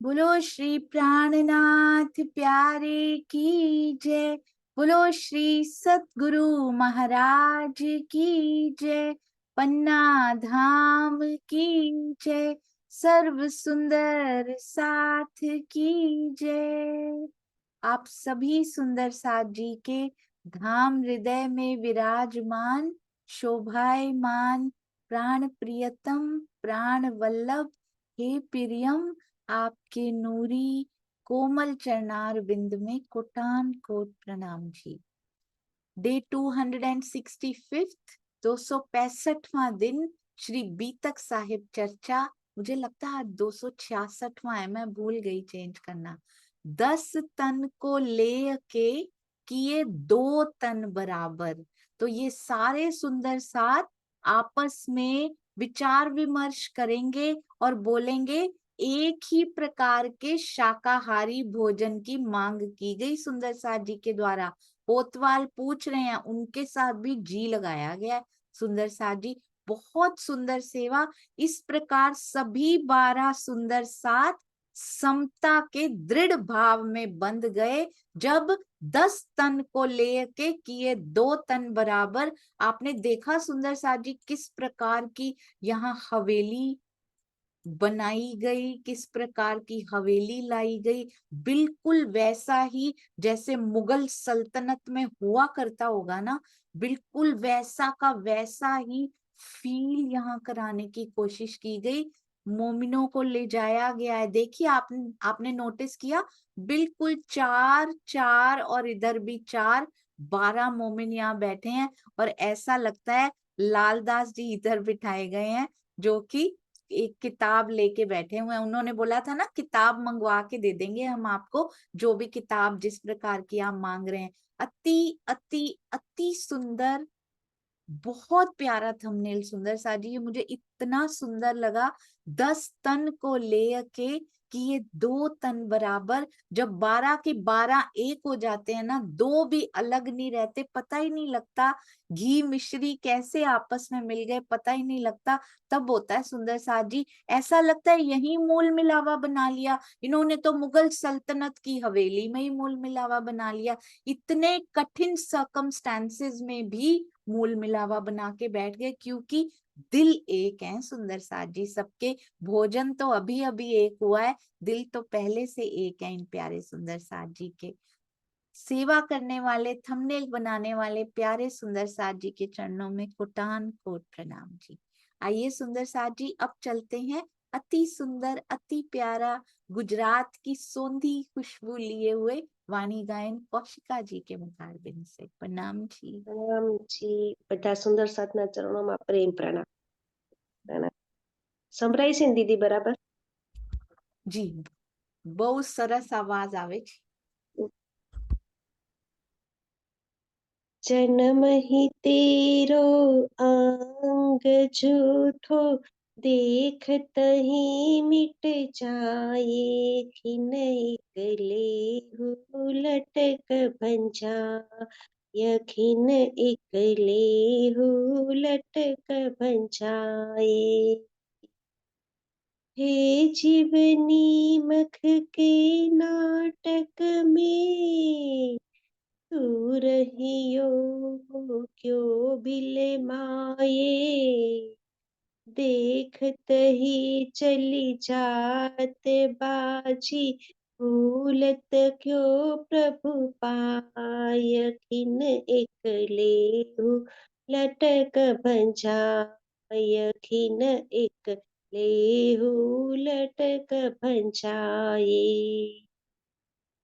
बोलो श्री प्राणनाथ प्यारे की जय। बोलो श्री सतगुरु महाराज की जय। पन्ना धाम की जय। सर्व सुंदर साथ की जय। आप सभी सुंदर साथ जी के धाम हृदय में विराजमान शोभायमान प्राण प्रियतम प्राण वल्लभ हे प्रियम, आपके नूरी कोमल चरणार बिंद में कोटान कोट प्रणाम जी। डे 265, 265वां दिन श्री बीतक साहिब चर्चा। मुझे लगता है 266वां है, मैं भूल गई चेंज करना। 10 तन को ले के किए 2 तन बराबर। तो ये सारे सुंदर साथ आपस में विचार विमर्श करेंगे और बोलेंगे एक ही प्रकार के शाकाहारी भोजन की मांग की गई सुंदर साथ जी के द्वारा। कोतवाल पूछ रहे हैं, उनके साथ भी जी लगाया गया है। सुंदर साथ जी बहुत सुंदर सेवा। इस प्रकार सभी 12 सुंदर साथ समता के दृढ़ भाव में बंध गए जब 10 तन को लेके किए 2 तन बराबर। आपने देखा सुंदर साथ जी किस प्रकार की यहाँ हवेली बनाई गई, किस प्रकार की हवेली लाई गई। बिल्कुल वैसा ही जैसे मुगल सल्तनत में हुआ करता होगा ना, बिल्कुल वैसा का वैसा ही फील यहाँ कराने की कोशिश की गई। मोमिनों को ले जाया गया है। देखिए आपने नोटिस किया, बिल्कुल 4 4 और इधर भी 4, 12 मोमिन यहाँ बैठे हैं। और ऐसा लगता है लालदास जी इधर बिठाए गए हैं, जो कि एक किताब लेके बैठे हुए हैं। उन्होंने बोला था ना, किताब मंगवा के दे देंगे हम आपको, जो भी किताब जिस प्रकार की आप मांग रहे हैं। अति अति अति सुंदर, बहुत प्यारा थंबनेल सुंदर सा जी। ये मुझे इतना सुंदर लगा। 10 तन को लेके कि ये 2 तन बराबर। जब 12 के 12 एक हो जाते हैं ना, दो भी अलग नहीं रहते, पता ही नहीं लगता घी मिश्री कैसे आपस में मिल गए, पता ही नहीं लगता। तब होता है सुंदर साथ जी, ऐसा लगता है यही मूल मिलावा बना लिया इन्होंने तो, मुगल सल्तनत की हवेली में ही मूल मिलावा बना लिया। इतने कठिन सर्कमस्टेंसेस में भी मूल मिलावा बना के बैठ गए, क्योंकि दिल एक है सुंदर साथ जी सबके। भोजन तो अभी अभी एक हुआ है, दिल तो पहले से एक है इन प्यारे सुंदर साथ जी के। सेवा करने वाले, थंबनेल बनाने वाले प्यारे सुंदर साथ जी के चरणों में कोटान कोट प्रणाम जी। आइए सुंदर साथ जी, अब चलते हैं अति सुंदर अति प्यारा गुजरात की सोंधी खुशबू लिए हुए वाणी गायन कौशिका जी के मुखारबिंद से। प्रणाम जी। प्रणाम जी। બધા સુંદર સાધના ચરણોમાં પ્રેમ પ્રણામ પ્રણામ સંભળાય છે ને દીદી બરાબર? जी बहुत सरस आवाज आवे छे। जन्म ही तेरो अंग जूठो, देखत ही मिट जाए, खिन एकले लटक भंजा, यखिन एकले लटक भंजाए। हे जीवनी मख के नाटक में, तू रहियो क्यों बिले माये, देखत ही चली जात बाजी, भूलत क्यों प्रभु पाय, खिन एकले लटक भंजाय, खिन एक लेहू लटक भंजाए।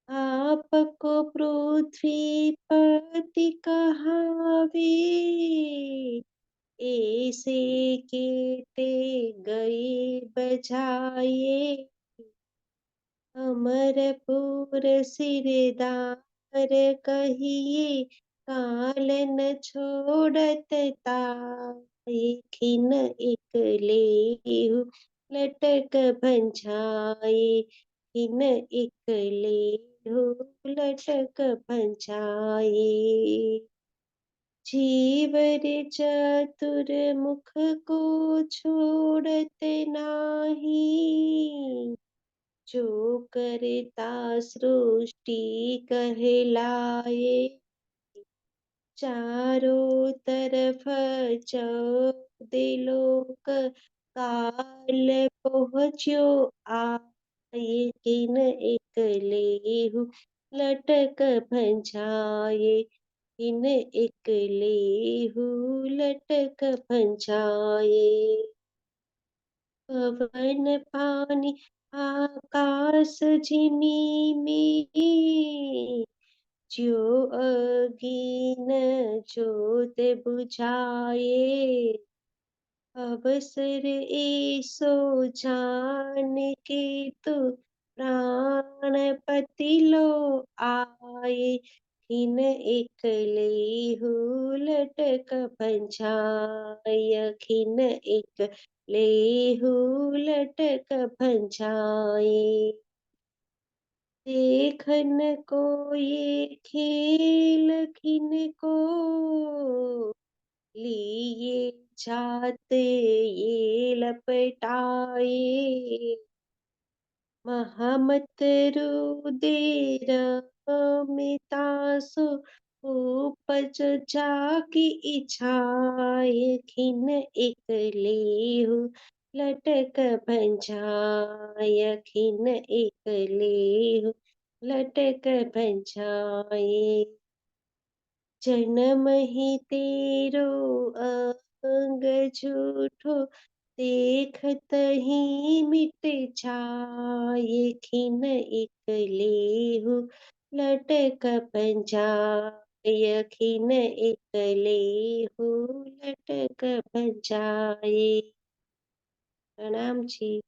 आपको पृथ्वी पति कहावे, ऐसे केते गए बजाए, अमरपुर सिरदार कहिए, काल न छोड़त ताए, खिन एक लेहु लटक भंजाए, खिन एक लेहु लटक भंजाए। जीवर चतुर मुख को छोड़त नाही, जो करता सृष्टि कहलाए, चारों तरफ चौदह लोक काल पहुँच्यो आए, किन एक लेहु लटक भंजाए, किन एक लेहु लटक भंजाए। पवन पानी आकाश जिनी में, ज्यों अगीन ज्योत बुझाए, अवसर ऐसो जान के तू प्राणपति लो आए, खिन एक लेहु लटक भंजाय, खिन एक लेहु लटक भंजाए। देखन को ये खेल खिन को, लिए जाते ये लपटाए, महमत रुदेर मितासु उपज जाकी इच्छाए, खिन एक लेहु लटक भंजाय, खिन एक लेहु लटक भंजाए। जन्म ही तेरो अंग झूठो, देखत ही मिट जाए, खिन एक लेहु लटक भंजाय, खिन एक लेहु लटक भंजाए। प्रणाम जी।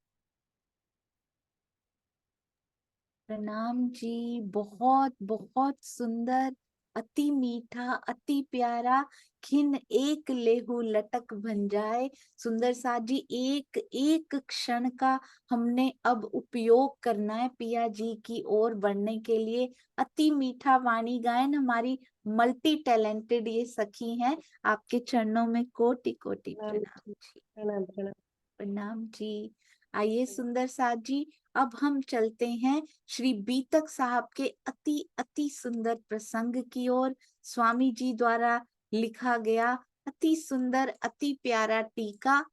प्रणाम जी। बहुत बहुत सुंदर, अति मीठा, अति प्यारा। खिन एक लेहु लटक भंजाए। सुंदर साथ जी, एक एक क्षण का हमने अब उपयोग करना है पिया जी की ओर बढ़ने के लिए। अति मीठा वाणी गायन हमारी मल्टी टैलेंटेड ये सखी हैं। आपके चरणों में कोटि कोटि प्रणाम प्रणाम जी। जी। प्रणाम प्रणाम। प्रणाम जी। आइए सुंदर साथ जी, अब हम चलते हैं श्री बीतक साहब के अति अति सुंदर प्रसंग की ओर। स्वामी जी द्वारा लिखा गया अति सुंदर, अति प्यारा टीका,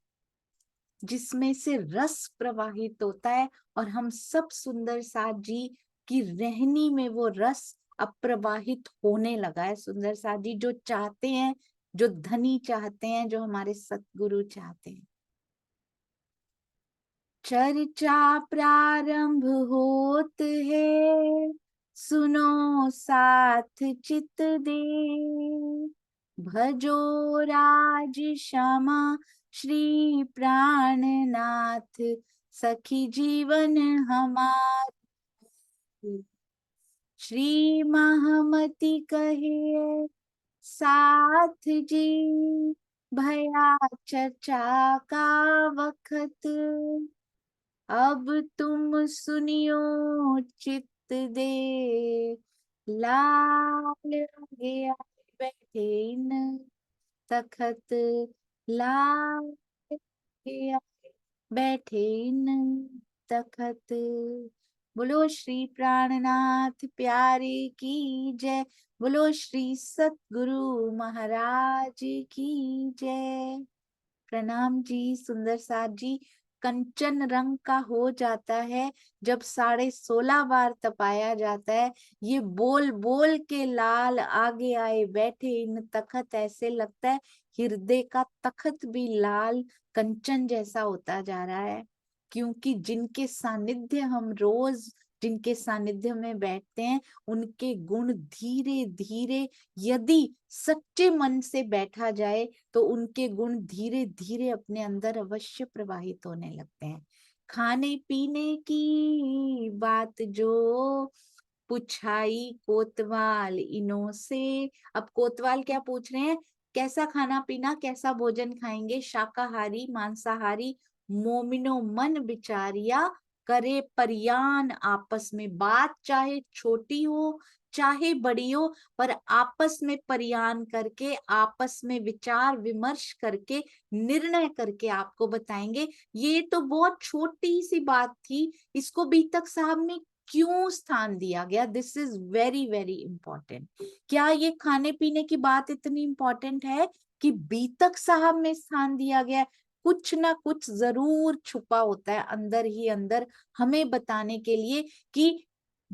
जिसमें से रस प्रवाहित होता है और हम सब सुंदर साथ जी की रहनी में वो रस अब प्रवाहित होने लगा है। सुंदर साथ जी जो चाहते हैं, जो धनी चाहते हैं, जो हमारे सतगुरु चाहते हैं। चर्चा प्रारंभ होत है, सुनो साथ चित दे, भजो राज श्यामा श्री प्राणनाथ, सखी जीवन हमार। श्री महामति कहे साथ जी, भया चर्चा का वखत, अब तुम सुनियो चित्त दे, लाल गया बैठे न तखत, लाल गया बैठे न तखत। बोलो श्री प्राणनाथ प्यारे की जय। बोलो श्री सतगुरु महाराज की जय। प्रणाम जी। सुंदर साथ जी, कंचन रंग का हो जाता है जब 16.5 बार तपाया जाता है। ये बोल बोल के लाल आगे आए बैठे इन तखत, ऐसे लगता है हृदय का तखत भी लाल कंचन जैसा होता जा रहा है। क्योंकि जिनके सानिध्य हम रोज, जिनके सानिध्य में बैठते हैं, उनके गुण धीरे धीरे, यदि सच्चे मन से बैठा जाए, तो उनके गुण धीरे धीरे अपने अंदर अवश्य प्रवाहित होने लगते हैं। खाने पीने की बात जो पुछाई कोतवाल इनो से। अब कोतवाल क्या पूछ रहे हैं? कैसा खाना पीना, कैसा भोजन खाएंगे? शाकाहारी, मांसाहारी, मोमिनो मन बिचारिया, करे परियान आपस में। बात चाहे छोटी हो, चाहे बड़ी हो, पर आपस में परियान करके, आपस में विचार विमर्श करके, निर्णय करके आपको बताएंगे। ये तो बहुत छोटी सी बात थी, इसको बीतक साहब में क्यों स्थान दिया गया, this is very very important. क्या ये खाने पीने की बात इतनी इंपॉर्टेंट है कि बीतक साहब में स्थान दिया गया? कुछ ना कुछ जरूर छुपा होता है अंदर ही अंदर, हमें बताने के लिए कि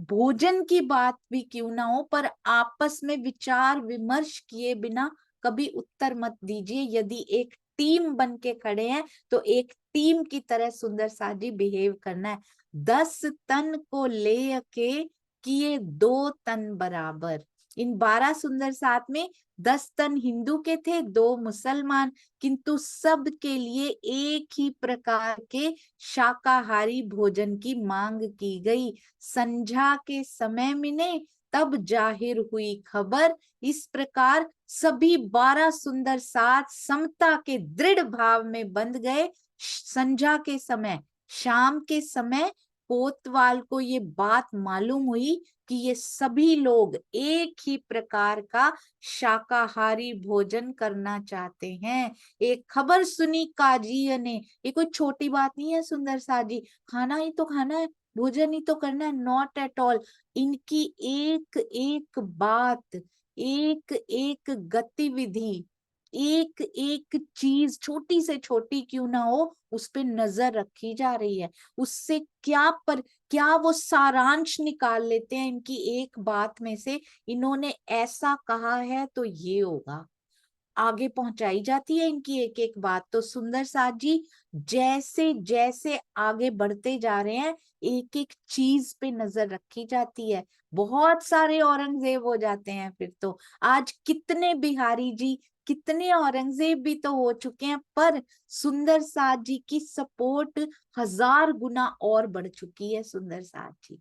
भोजन की बात भी क्यों ना हो, पर आपस में विचार विमर्श किए बिना कभी उत्तर मत दीजिए। यदि एक टीम बन के खड़े हैं तो एक टीम की तरह सुंदर साथ जी बिहेव करना है। 10 तन को ले के किए 2 तन बराबर। इन 12 सुंदर साथ में 10 तन हिंदू के थे, 2 मुसलमान, किंतु सब के लिए एक ही प्रकार के शाकाहारी भोजन की मांग की गई। संध्या के समय मिले तब जाहिर हुई खबर, इस प्रकार सभी 12 सुंदर साथ समता के दृढ़ भाव में बंध गए। संध्या के समय, शाम के समय कोतवाल को ये बात मालूम हुई कि ये सभी लोग एक ही प्रकार का शाकाहारी भोजन करना चाहते हैं। एक खबर सुनी काजी ने, ये कोई छोटी बात नहीं है सुंदर सा जी, खाना ही तो खाना है, भोजन ही तो करना है, नॉट एट ऑल। इनकी एक एक बात, एक एक गतिविधि, एक एक चीज छोटी से छोटी क्यों ना हो, उस पे नजर रखी जा रही है। उससे क्या वो सारांश निकाल लेते हैं इनकी एक बात में से, इन्होंने ऐसा कहा है तो ये होगा, आगे पहुंचाई जाती है इनकी एक एक बात। तो सुंदर साथ जी जैसे जैसे आगे बढ़ते जा रहे हैं, एक एक चीज पे नजर रखी जाती है। बहुत सारे औरंगजेब हो जाते हैं फिर तो। आज कितने बिहारी जी, कितने औरंगजेब भी तो हो चुके हैं, पर सुंदर साथ जी की सपोर्ट 1000 गुना और बढ़ चुकी है सुंदर साथ जी।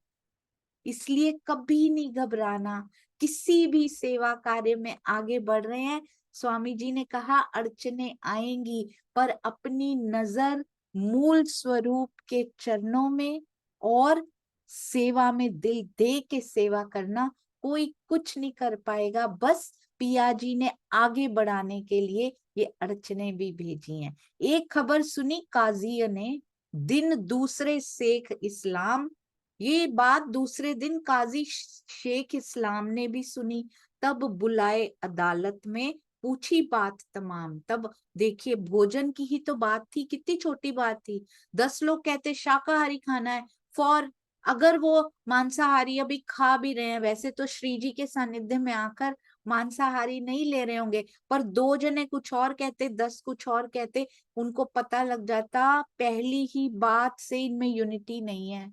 इसलिए कभी नहीं घबराना, किसी भी सेवा कार्य में आगे बढ़ रहे हैं, स्वामी जी ने कहा अड़चने आएंगी, पर अपनी नजर मूल स्वरूप के चरणों में और सेवा में दिल दे के सेवा करना, कोई कुछ नहीं कर पाएगा। बस पिया जी ने आगे बढ़ाने के लिए ये अड़चने भी भेजी हैं। एक खबर सुनी काजी ने, दिन दूसरे शेख इस्लाम, ये बात दूसरे दिन काजी शेख इस्लाम ने भी सुनी, तब बुलाए अदालत में, पूछी बात तमाम। तब देखिए भोजन की ही तो बात थी, कितनी छोटी बात थी। 10 लोग कहते शाकाहारी खाना है, फॉर अगर वो मांसाहारी अभी खा भी रहे हैं, वैसे तो श्री जी के सानिध्य में आकर मांसाहारी नहीं ले रहे होंगे, पर 2 जने कुछ और कहते, 10 कुछ और कहते, उनको पता लग जाता पहली ही बात से इनमें यूनिटी नहीं है,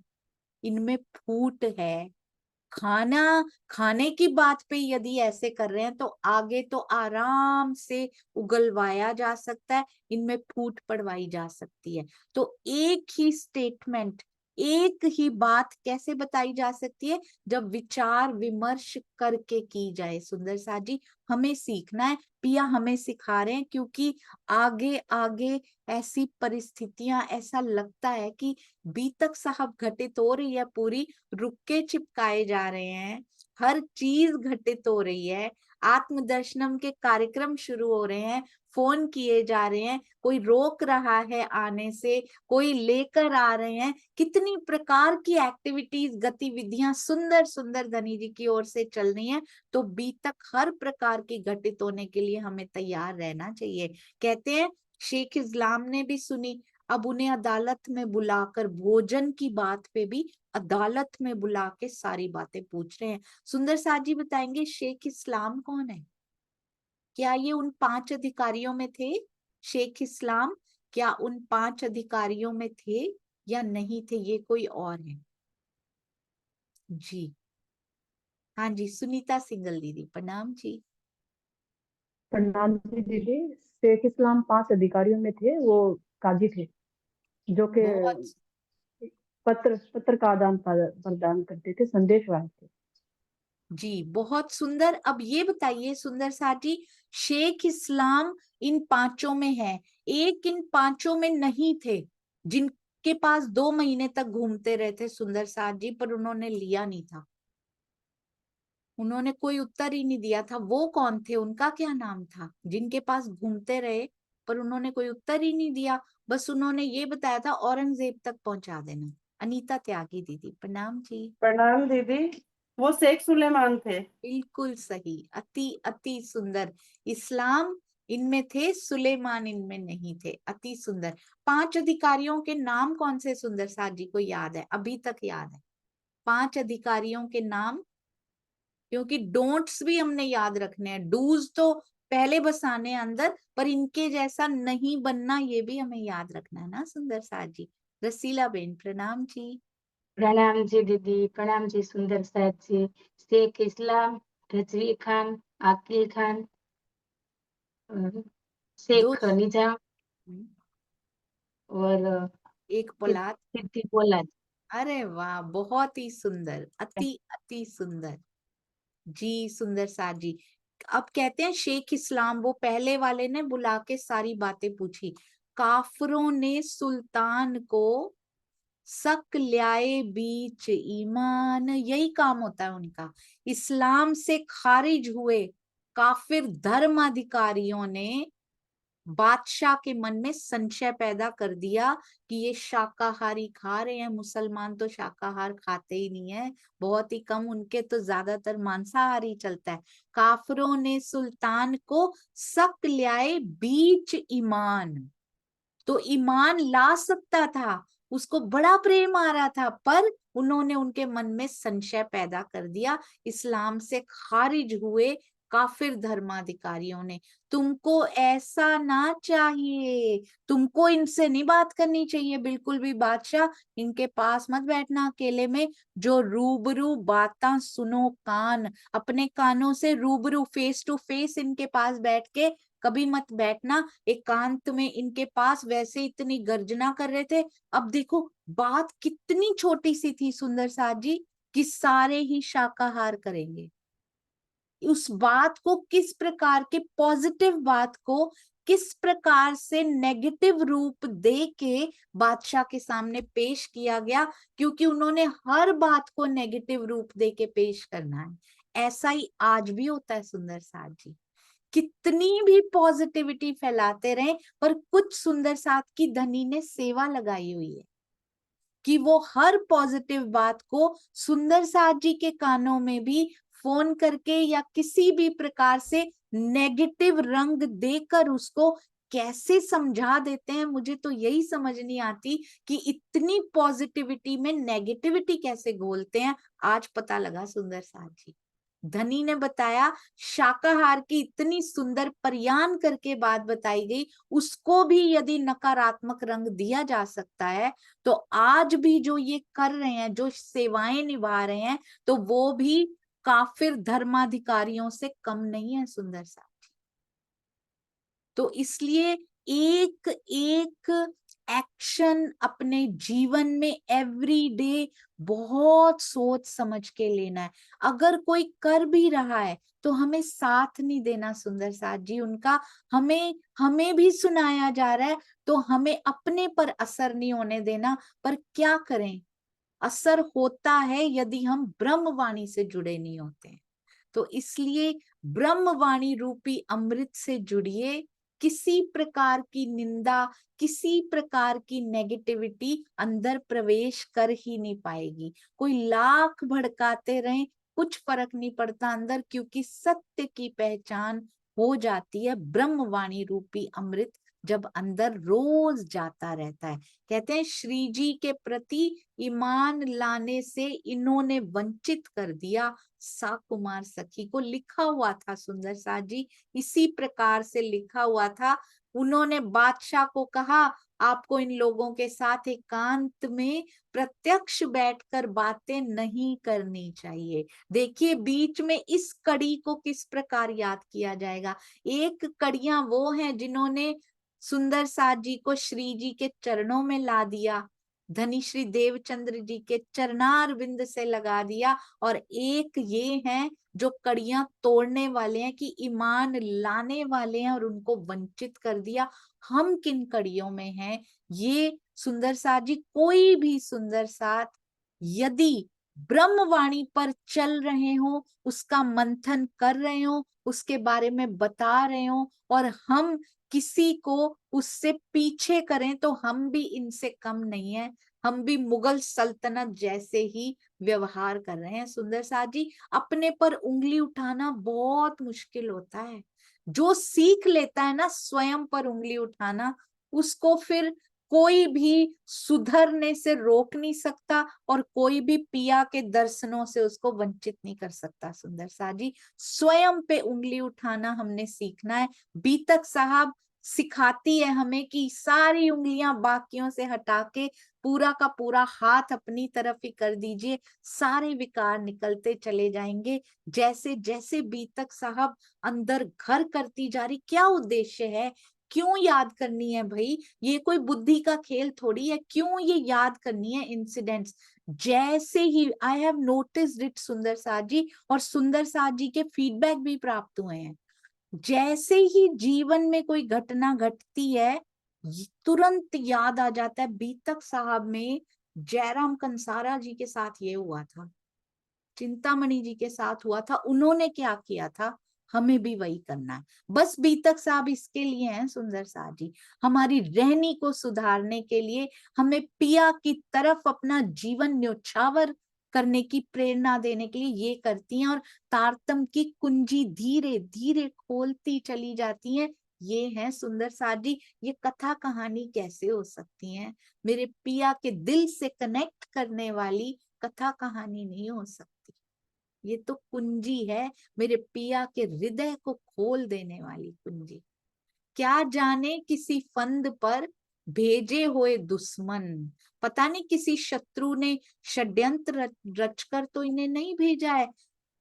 इनमें फूट है। खाना खाने की बात पे यदि ऐसे कर रहे हैं तो आगे तो आराम से उगलवाया जा सकता है, इनमें फूट पड़वाई जा सकती है। तो एक ही स्टेटमेंट, एक ही बात कैसे बताई जा सकती है, जब विचार विमर्श करके की जाए। सुंदर साथ जी हमें सीखना है, पिया हमें सिखा रहे हैं, क्योंकि आगे आगे ऐसी परिस्थितियां, ऐसा लगता है कि बीतक साहब घटित हो रही है पूरी, रुक्के चिपकाए जा रहे हैं, हर चीज घटित हो रही है, आत्मदर्शनम के कार्यक्रम शुरू हो रहे हैं, फोन किए जा रहे हैं, कोई रोक रहा है आने से, कोई लेकर आ रहे हैं, कितनी प्रकार की एक्टिविटीज गतिविधियां सुंदर सुंदर धनी जी की ओर से चल रही हैं। तो बीतक हर प्रकार की घटित होने के लिए हमें तैयार रहना चाहिए। कहते हैं शेख इस्लाम ने भी सुनी, अब उन्हें अदालत में बुलाकर भोजन की बात पे भी अदालत में बुला के सारी बातें पूछ रहे हैं। सुंदर साथ जी बताएंगे शेख इस्लाम कौन है? क्या ये उन 5 अधिकारियों में थे? शेख इस्लाम क्या उन 5 अधिकारियों में थे या नहीं थे, ये कोई और है? जी हाँ जी, सुनीता सिंगल दीदी प्रणाम जी। प्रणाम जी दीदी। शेख इस्लाम 5 अधिकारियों में थे, वो काजी थे जो कि बहुत पत्र पत्र का आदान प्रदान करते थे, संदेश वाहक थे। जी, बहुत सुंदर। अब ये बताइए सुंदर साथ जी, शेख इस्लाम इन 5 में है, एक इन 5 में नहीं थे, जिनके पास 2 महीने तक घूमते रहे थे सुंदर साथ जी, पर उन्होंने लिया नहीं था। उन्होंने कोई उत्तर ही नहीं दिया था। वो कौन थे, उनका क्या नाम था, जिनके पास घूमते रहे पर उन्होंने कोई उत्तर ही नहीं दिया। बस उन्होंने ये बताया था औरंगजेब तक पहुंचा देना। अनीता त्यागी दीदी, प्रणाम जी। प्रणाम दीदी। वो शेख सुलेमान थे। बिल्कुल सही, अति अति सुंदर। इस्लाम इनमें थे, सुलेमान इनमें नहीं थे। अति सुंदर। 5 अधिकारियों के नाम कौन से सुंदर साथ जी को याद है, अभी तक याद है? 5 अधिकारियों के नाम, क्योंकि डोंट्स भी हमने याद रखने हैं, डूज तो पहले बसाने हैं अंदर, पर इनके जैसा नहीं बनना ये भी हमें याद रखना है ना सुंदर साथ जी। रसीला बेन, प्रणाम जी। प्रणाम जी दीदी, प्रणाम जी सुंदर साथ जी। शेख इस्लाम, रजवी खान, आकिल खान, और दो, शेख निजाम और एक पोलाद। सिद्दी पोलाद। अरे वाह, बहुत ही सुंदर, अति अति सुंदर जी सुंदर साथ जी। अब कहते हैं शेख इस्लाम, वो पहले वाले ने बुला के सारी बातें पूछी। काफरों ने सुल्तान को सक ल्याए बीच ईमान, यही काम होता है उनका। इस्लाम से खारिज हुए काफिर धर्माधिकारियों ने बादशाह के मन में संशय पैदा कर दिया कि ये शाकाहारी खा रहे हैं, मुसलमान तो शाकाहार खाते ही नहीं है, बहुत ही कम, उनके तो ज्यादातर मांसाहारी चलता है। काफरों ने सुल्तान को सक ल्याए बीच ईमान, तो ईमान ला सकता था, उसको बड़ा प्रेम आ रहा था, पर उन्होंने उनके मन में संशय पैदा कर दिया। इस्लाम से खारिज हुए काफिर धर्माधिकारियों ने। तुमको ऐसा ना चाहिए, तुमको इनसे नहीं बात करनी चाहिए बिल्कुल भी बादशाह, इनके पास मत बैठना अकेले में। जो रूबरू बातां सुनो कान, अपने कानों से रूबरू फेस टू फेस इनके पास बैठ के कभी मत बैठना एकांत में इनके पास। वैसे इतनी गर्जना कर रहे थे, अब देखो बात कितनी छोटी सी थी सुंदर साथ जी, कि सारे ही शाकाहार करेंगे। उस बात को किस प्रकार के, पॉजिटिव बात को किस प्रकार से नेगेटिव रूप दे के बादशाह के सामने पेश किया गया, क्योंकि उन्होंने हर बात को नेगेटिव रूप दे के पेश करना है। ऐसा ही आज भी होता है सुंदर साथ जी, कितनी भी पॉजिटिविटी फैलाते रहे, पर कुछ सुंदर साथ की धनी ने सेवा लगाई हुई है कि वो हर पॉजिटिव बात को सुंदर साथ जी के कानों में भी फोन करके या किसी भी प्रकार से नेगेटिव रंग देकर उसको कैसे समझा देते हैं। मुझे तो यही समझ नहीं आती कि इतनी पॉजिटिविटी में नेगेटिविटी कैसे घोलते हैं। आज पता लगा सुंदर साथ जी, धनी ने बताया, शाकाहार की इतनी सुंदर प्रयान करके बात बताई गई, उसको भी यदि नकारात्मक रंग दिया जा सकता है, तो आज भी जो ये कर रहे हैं, जो सेवाएं निभा रहे हैं, तो वो भी काफिर धर्माधिकारियों से कम नहीं है सुंदर साथी। तो इसलिए एक एक एक्शन अपने जीवन में एवरी डे बहुत सोच समझ के लेना है। अगर कोई कर भी रहा है तो हमें साथ नहीं देना सुंदर साथ जी उनका। हमें भी सुनाया जा रहा है तो हमें अपने पर असर नहीं होने देना। पर क्या करें, असर होता है यदि हम ब्रह्मवाणी से जुड़े नहीं होते हैं। तो इसलिए ब्रह्मवाणी रूपी अमृत से जुड़िए। किसी प्रकार की निंदा, किसी प्रकार की नेगेटिविटी अंदर प्रवेश कर ही नहीं पाएगी। कोई लाख भड़काते रहे, कुछ फर्क नहीं पड़ता अंदर, क्योंकि सत्य की पहचान हो जाती है ब्रह्मवाणी रूपी अमृत जब अंदर रोज जाता रहता है। कहते हैं श्री जी के प्रति ईमान लाने से इन्होंने वंचित कर दिया साकुमार सखी को। लिखा हुआ था सुंदर साथ जी, इसी प्रकार से लिखा हुआ था। उन्होंने बादशाह को कहा, आपको इन लोगों के साथ एकांत में प्रत्यक्ष बैठकर बातें नहीं करनी चाहिए। देखिए बीच में इस कड़ी को किस प्रकार याद किया जाएगा। एक कड़ियां वो हैं जिन्होंने सुंदर साथ जी को श्री जी के चरणों में ला दिया, धनी श्री देवचंद्र जी के चरणार बिंद से लगा दिया, और एक ये हैं जो कड़ियां तोड़ने वाले हैं, कि ईमान लाने वाले हैं और उनको वंचित कर दिया। हम किन कड़ियों में हैं ये सुंदर साथ जी, कोई भी सुंदर साथ यदि ब्रह्मवाणी पर चल रहे हो, उसका मंथन कर रहे हो, उसके बारे में बता रहे हो, और हम किसी को उससे पीछे करें तो हम भी इनसे कम नहीं है, हम भी मुगल सल्तनत जैसे ही व्यवहार कर रहे हैं। सुंदर साथ जी, अपने पर उंगली उठाना बहुत मुश्किल होता है। जो सीख लेता है ना स्वयं पर उंगली उठाना, उसको फिर कोई भी सुधरने से रोक नहीं सकता, और कोई भी पिया के दर्शनों से उसको वंचित नहीं कर सकता। सुंदर सा जी, स्वयं पे उंगली उठाना हमने सीखना है। बीतक साहब सिखाती है हमें कि सारी उंगलियां बाकियों से हटा के पूरा का पूरा हाथ अपनी तरफ ही कर दीजिए, सारे विकार निकलते चले जाएंगे। जैसे जैसे बीतक साहब अंदर घर करती जा रही, क्या उद्देश्य है, क्यों याद करनी है भाई, ये कोई बुद्धि का खेल थोड़ी है, क्यों ये याद करनी है इंसिडेंट्स। जैसे ही आई हैव नोटिस्ड इट सुंदर साथ जी, और सुंदर साथ जी के फीडबैक भी प्राप्त हुए हैं, जैसे ही जीवन में कोई घटना घटती है तुरंत याद आ जाता है, बीतक साहब में जयराम कंसारा जी के साथ ये हुआ था, चिंतामणि जी के साथ हुआ था, उन्होंने क्या किया था, हमें भी वही करना है। बस बीतक साहब इसके लिए हैं सुंदर साहब जी, हमारी रहनी को सुधारने के लिए, हमें पिया की तरफ अपना जीवन न्योछावर करने की प्रेरणा देने के लिए ये करती हैं, और तारतम की कुंजी धीरे धीरे खोलती चली जाती हैं। ये है सुंदर साथ जी, ये कथा कहानी कैसे हो सकती है, मेरे पिया के दिल से कनेक्ट करने वाली कथा कहानी नहीं हो सकती। ये तो कुंजी है, मेरे पिया के हृदय को खोल देने वाली कुंजी। क्या जाने किसी फंद पर भेजे हुए दुश्मन, पता नहीं किसी शत्रु ने षड्यंत्र रचकर तो इन्हें नहीं भेजा है।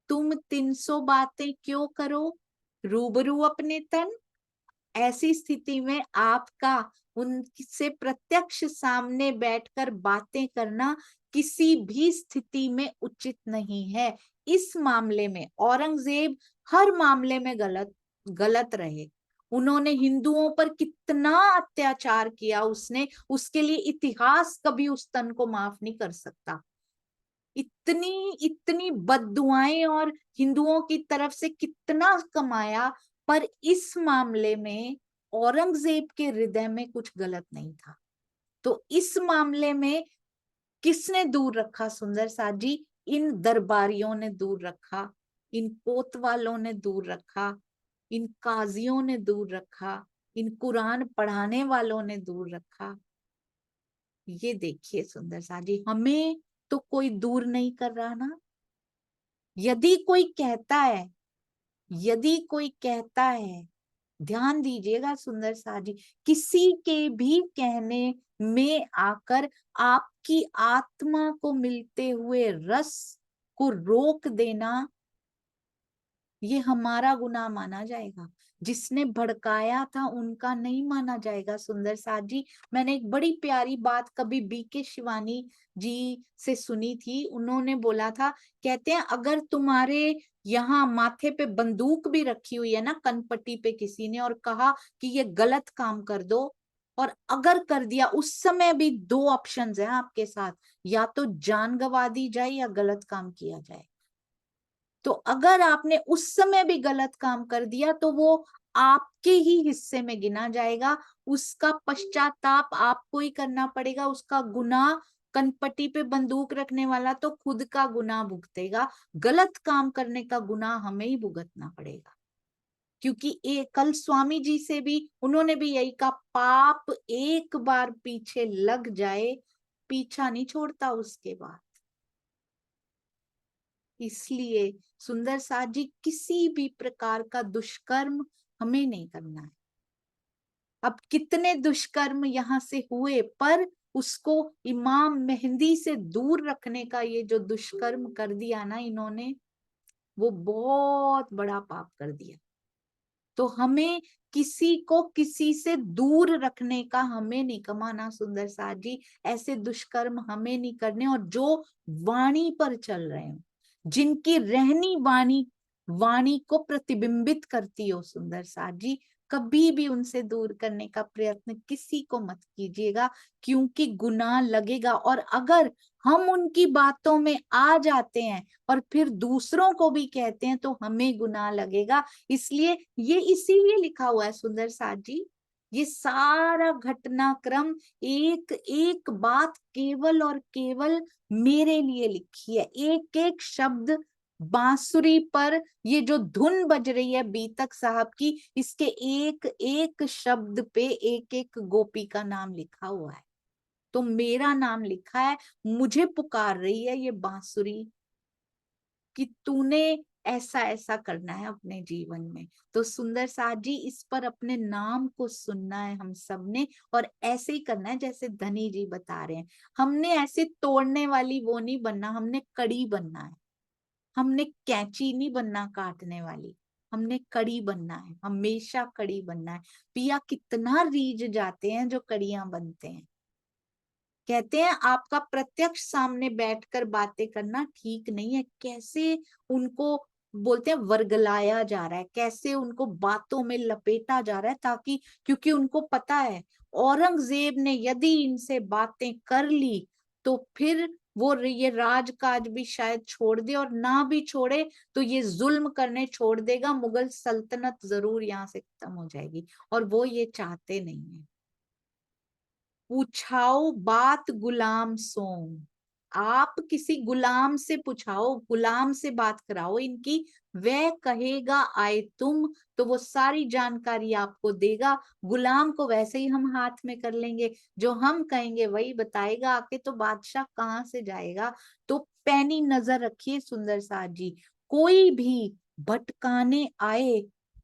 तुम 300 बातें क्यों करो रूबरू अपने तन, ऐसी स्थिति में आपका उनसे प्रत्यक्ष सामने बैठकर बातें करना किसी भी स्थिति में उचित नहीं है। इस मामले में औरंगजेब हर मामले में गलत रहे। उन्होंने हिंदुओं पर कितना अत्याचार किया, उसने उसके लिए इतिहास कभी उस तन को माफ नहीं कर सकता। इतनी इतनी बद्दुआएं और हिंदुओं की तरफ से कितना कमाया, पर इस मामले में औरंगजेब के हृदय में कुछ गलत नहीं था। तो इस मामले में किसने दूर रखा सुंदर साथ जी, इन दरबारियों ने दूर रखा, इन कोतवालों ने दूर रखा, इन काजियों ने दूर रखा, इन कुरान पढ़ाने वालों ने दूर रखा। ये देखिए सुंदर साथ जी, हमें तो कोई दूर नहीं कर रहा ना। यदि कोई कहता है, यदि कोई कहता है, ध्यान दीजिएगा सुंदर साथ जी, किसी के भी कहने में आकर आपकी आत्मा को मिलते हुए रस को रोक देना, ये हमारा गुनाह माना जाएगा। जिसने भड़काया था उनका नहीं माना जाएगा सुंदर साथ जी। मैंने एक बड़ी प्यारी बात कभी बीके शिवानी जी से सुनी थी, उन्होंने बोला था, कहते हैं अगर तुम्हारे यहाँ माथे पे बंदूक भी रखी हुई है ना कनपट्टी पे किसी ने, और कहा कि ये गलत काम कर दो, और अगर कर दिया, उस समय भी 2 ऑप्शंस हैं आपके साथ, या तो जान गंवा दी जाए या गलत काम किया जाए। तो अगर आपने उस समय भी गलत काम कर दिया तो वो आपके ही हिस्से में गिना जाएगा, उसका पश्चाताप आपको ही करना पड़ेगा, उसका गुनाह, कनपट्टी पे बंदूक रखने वाला तो खुद का गुनाह भुगतेगा, गलत काम करने का गुनाह हमें ही भुगतना पड़ेगा। क्योंकि कल स्वामी जी से भी उन्होंने भी यही कहा, पाप एक बार पीछे लग जाए पीछा नहीं छोड़ता उसके बाद। इसलिए सुंदर साथ जी, किसी भी प्रकार का दुष्कर्म हमें नहीं करना है। अब कितने दुष्कर्म यहाँ से हुए, पर उसको इमाम मेहंदी से दूर रखने का ये जो दुष्कर्म कर दिया ना इन्होंने, वो बहुत बड़ा पाप कर दिया। तो हमें किसी को किसी से दूर रखने का हमें नहीं कमाना सुंदर साथ जी, ऐसे दुष्कर्म हमें नहीं करने। और जो वाणी पर चल रहे हो, जिनकी रहनी वाणी को प्रतिबिंबित करती हो सुंदर साथ जी, कभी भी उनसे दूर करने का प्रयत्न किसी को मत कीजिएगा, क्योंकि गुनाह लगेगा। और अगर हम उनकी बातों में आ जाते हैं और फिर दूसरों को भी कहते हैं तो हमें गुनाह लगेगा। इसलिए ये इसीलिए लिखा हुआ है सुंदर साथ जी, ये सारा घटनाक्रम एक एक बात केवल और केवल मेरे लिए लिखी है। एक एक शब्द बांसुरी पर ये जो धुन बज रही है बीतक साहब की, इसके एक एक शब्द पे एक एक गोपी का नाम लिखा हुआ है। तो मेरा नाम लिखा है, मुझे पुकार रही है ये बांसुरी कि तूने ऐसा ऐसा करना है अपने जीवन में। तो सुंदर साथ जी, इस पर अपने नाम को सुनना है हम सबने, और ऐसे ही करना है जैसे धनी जी बता रहे हैं। हमने ऐसे तोड़ने वाली वो नहीं बनना, हमने कड़ी बनना है। हमने कैंची नहीं बनना काटने वाली, हमने कड़ी बनना है, हमेशा कड़ी बनना है। पिया कितना रीझ जाते हैं जो कड़ियां बनते हैं। कहते हैं आपका प्रत्यक्ष सामने बैठकर बातें करना ठीक नहीं है। कैसे उनको बोलते हैं वर्गलाया जा रहा है, कैसे उनको बातों में लपेटा जा रहा है, ताकि क्योंकि उनको पता है औरंगजेब ने यदि इनसे बातें कर ली तो फिर वो ये राजकाज भी शायद छोड़ दे, और ना भी छोड़े तो ये जुल्म करने छोड़ देगा, मुगल सल्तनत जरूर यहाँ से खत्म हो जाएगी, और वो ये चाहते नहीं है। पूछाओ बात गुलाम सो, आप किसी गुलाम से पूछाओ, गुलाम से बात कराओ इनकी, वह कहेगा आए तुम, तो वो सारी जानकारी आपको देगा। गुलाम को वैसे ही हम हाथ में कर लेंगे, जो हम कहेंगे वही बताएगा आके, तो बादशाह कहाँ से जाएगा। तो पैनी नजर रखिए सुंदर साथ जी, कोई भी भटकाने आए,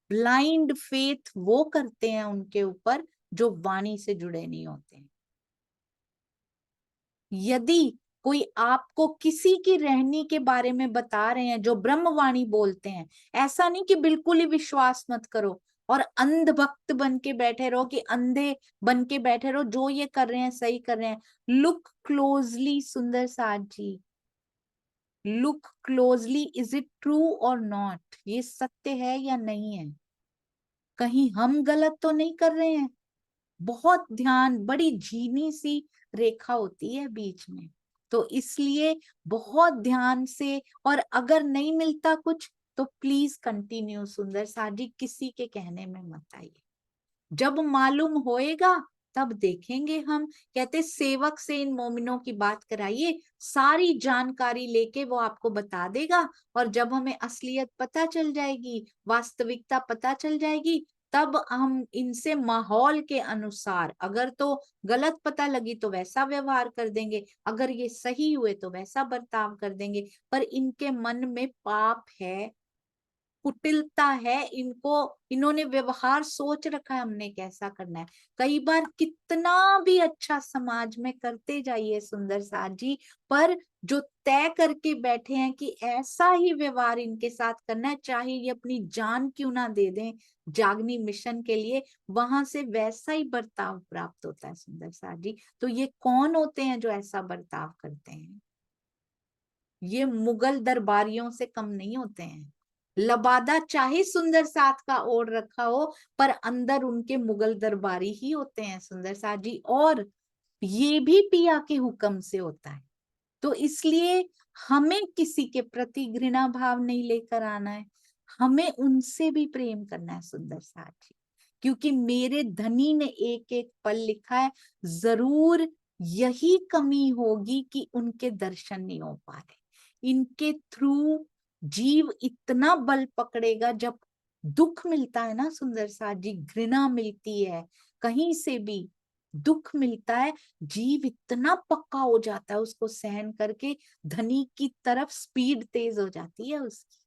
ब्लाइंड फेथ वो करते हैं उनके ऊपर जो वाणी से जुड़े नहीं होते हैं। यदि कोई आपको किसी की रहनी के बारे में बता रहे हैं जो ब्रह्मवाणी बोलते हैं, ऐसा नहीं कि बिल्कुल ही विश्वास मत करो और अंध भक्त बन के बैठे रहो, कि अंधे बन के बैठे रहो जो ये कर रहे हैं सही कर रहे हैं। लुक क्लोजली सुंदर साथ जी, look closely, is it true और नॉट, ये सत्य है या नहीं है, कहीं हम गलत तो नहीं कर रहे हैं। बहुत ध्यान, बड़ी झीनी सी रेखा होती है बीच में, तो इसलिए बहुत ध्यान से, और अगर नहीं मिलता कुछ तो प्लीज कंटिन्यू सुंदर साथ जी, किसी के कहने में मत आइए। जब मालूम होएगा तब देखेंगे हम। कहते सेवक से इन मोमिनों की बात कराइए, सारी जानकारी लेके वो आपको बता देगा, और जब हमें असलियत पता चल जाएगी, वास्तविकता पता चल जाएगी, तब हम इनसे माहौल के अनुसार, अगर तो गलत पता लगी तो वैसा व्यवहार कर देंगे, अगर ये सही हुए तो वैसा बर्ताव कर देंगे। पर इनके मन में पाप है, कुटिलता है, इनको, इन्होंने व्यवहार सोच रखा है हमने कैसा करना है। कई बार कितना भी अच्छा समाज में करते जाइए सुंदर साथ जी, पर जो तय करके बैठे हैं कि ऐसा ही व्यवहार इनके साथ करना है, चाहे ये अपनी जान क्यों ना दे दें जागनी मिशन के लिए, वहां से वैसा ही बर्ताव प्राप्त होता है सुंदर साथ जी। तो ये कौन होते हैं जो ऐसा बर्ताव करते हैं? ये मुगल दरबारियों से कम नहीं होते हैं। लबादा चाहे सुंदर साथ का ओढ़ रखा हो, पर अंदर उनके मुगल दरबारी ही होते हैं सुंदर साथ जी, और ये भी पिया के हुक्म से होता है। तो इसलिए हमें किसी के प्रति घृणा भाव नहीं लेकर आना है, हमें उनसे भी प्रेम करना है सुंदर साथ जी, क्योंकि मेरे धनी ने एक एक पल लिखा है, जरूर यही कमी होगी कि उनके दर्शन नहीं हो पा रहे। इनके थ्रू जीव इतना बल पकड़ेगा, जब दुख मिलता है ना सुंदर साथ जी, घृणा मिलती है, कहीं से भी दुख मिलता है, जीव इतना पक्का हो जाता है उसको सहन करके, धनी की तरफ स्पीड तेज हो जाती है उसकी।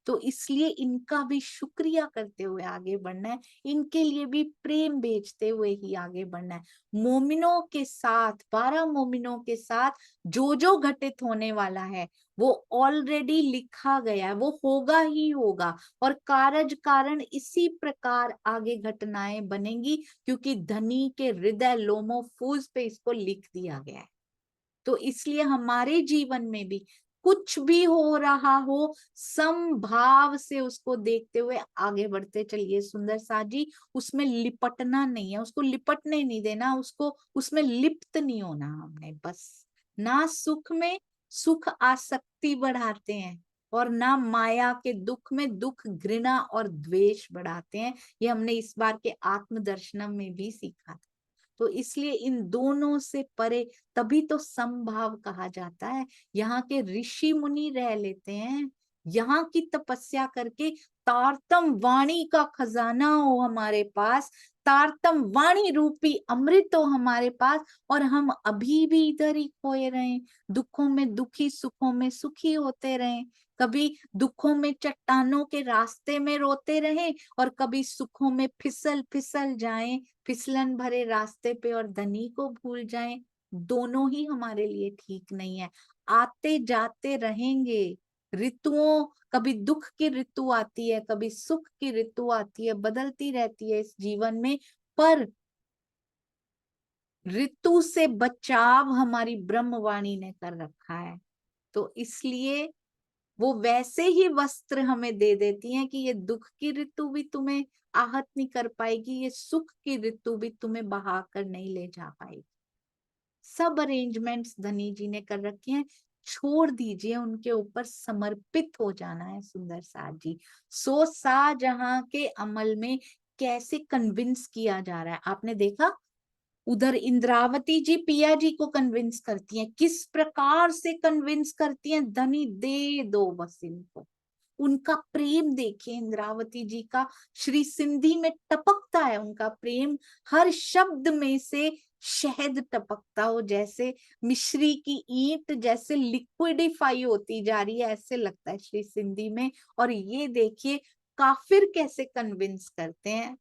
तो इसलिए इनका भी शुक्रिया करते हुए आगे बढ़ना है, इनके लिए भी प्रेम भेजते हुए ही आगे बढ़ना है। मोमिनों के साथ, 12 मोमिनों के साथ जो जो घटित होने वाला है वो ऑलरेडी लिखा गया है, वो होगा ही होगा, और कारज कारण इसी प्रकार आगे घटनाएं बनेंगी, क्योंकि धनी के हृदय लोमोफूज पे इसको लिख दिया गया है। तो इसलिए हमारे जीवन में भी कुछ भी हो रहा हो, समभाव से उसको देखते हुए आगे बढ़ते चलिए सुंदर साथ जी। उसमें लिपटना नहीं है, उसको लिपटने नहीं देना, उसको उसमें लिप्त नहीं होना हमने, बस ना सुख में सुख आसक्ति बढ़ाते हैं, और ना माया के दुख में दुख घृणा और द्वेष बढ़ाते हैं। ये हमने इस बार के आत्मदर्शनम में भी सीखा था। तो इसलिए इन दोनों से परे, तभी तो समभाव कहा जाता है। यहाँ के ऋषि मुनि रह लेते हैं, यहाँ की तपस्या करके तारतम वाणी का खजाना हो हमारे पास, तारतम वाणी रूपी अमृत हो हमारे पास, और हम अभी भी इधर ही खोए रहे, दुखों में दुखी सुखों में सुखी होते रहे, कभी दुखों में चट्टानों के रास्ते में रोते रहे, और कभी सुखों में फिसल फिसल जाएं, फिसलन भरे रास्ते पे, और धनी को भूल जाएं। दोनों ही हमारे लिए ठीक नहीं है। आते जाते रहेंगे ऋतुओं, कभी दुख की ऋतु आती है, कभी सुख की ऋतु आती है, बदलती रहती है इस जीवन में, पर ऋतु से बचाव हमारी ब्रह्मवाणी ने कर रखा है। तो इसलिए वो वैसे ही वस्त्र हमें दे देती हैं कि ये दुख की ऋतु भी तुम्हें आहत नहीं कर पाएगी, ये सुख की ऋतु भी तुम्हें बहा कर नहीं ले जा पाएगी। सब अरेंजमेंट्स धनी जी ने कर रखे हैं, छोड़ दीजिए, उनके ऊपर समर्पित हो जाना है। सुंदर साथ जी, सो शाहजहां के अमल में कैसे कन्विंस किया जा रहा है, आपने देखा। उधर इंद्रावती जी पिया जी को कन्विंस करती हैं, किस प्रकार से कन्विंस करती हैं, धनी दे दो बस इनको। उनका प्रेम देखिए इंद्रावती जी का, श्री सिंधी में टपकता है उनका प्रेम, हर शब्द में से शहद टपकता हो, जैसे मिश्री की ईंट जैसे लिक्विडिफाई होती जा रही है, ऐसे लगता है श्री सिंधी में। और ये देखिए काफिर कैसे कन्विंस करते हैं।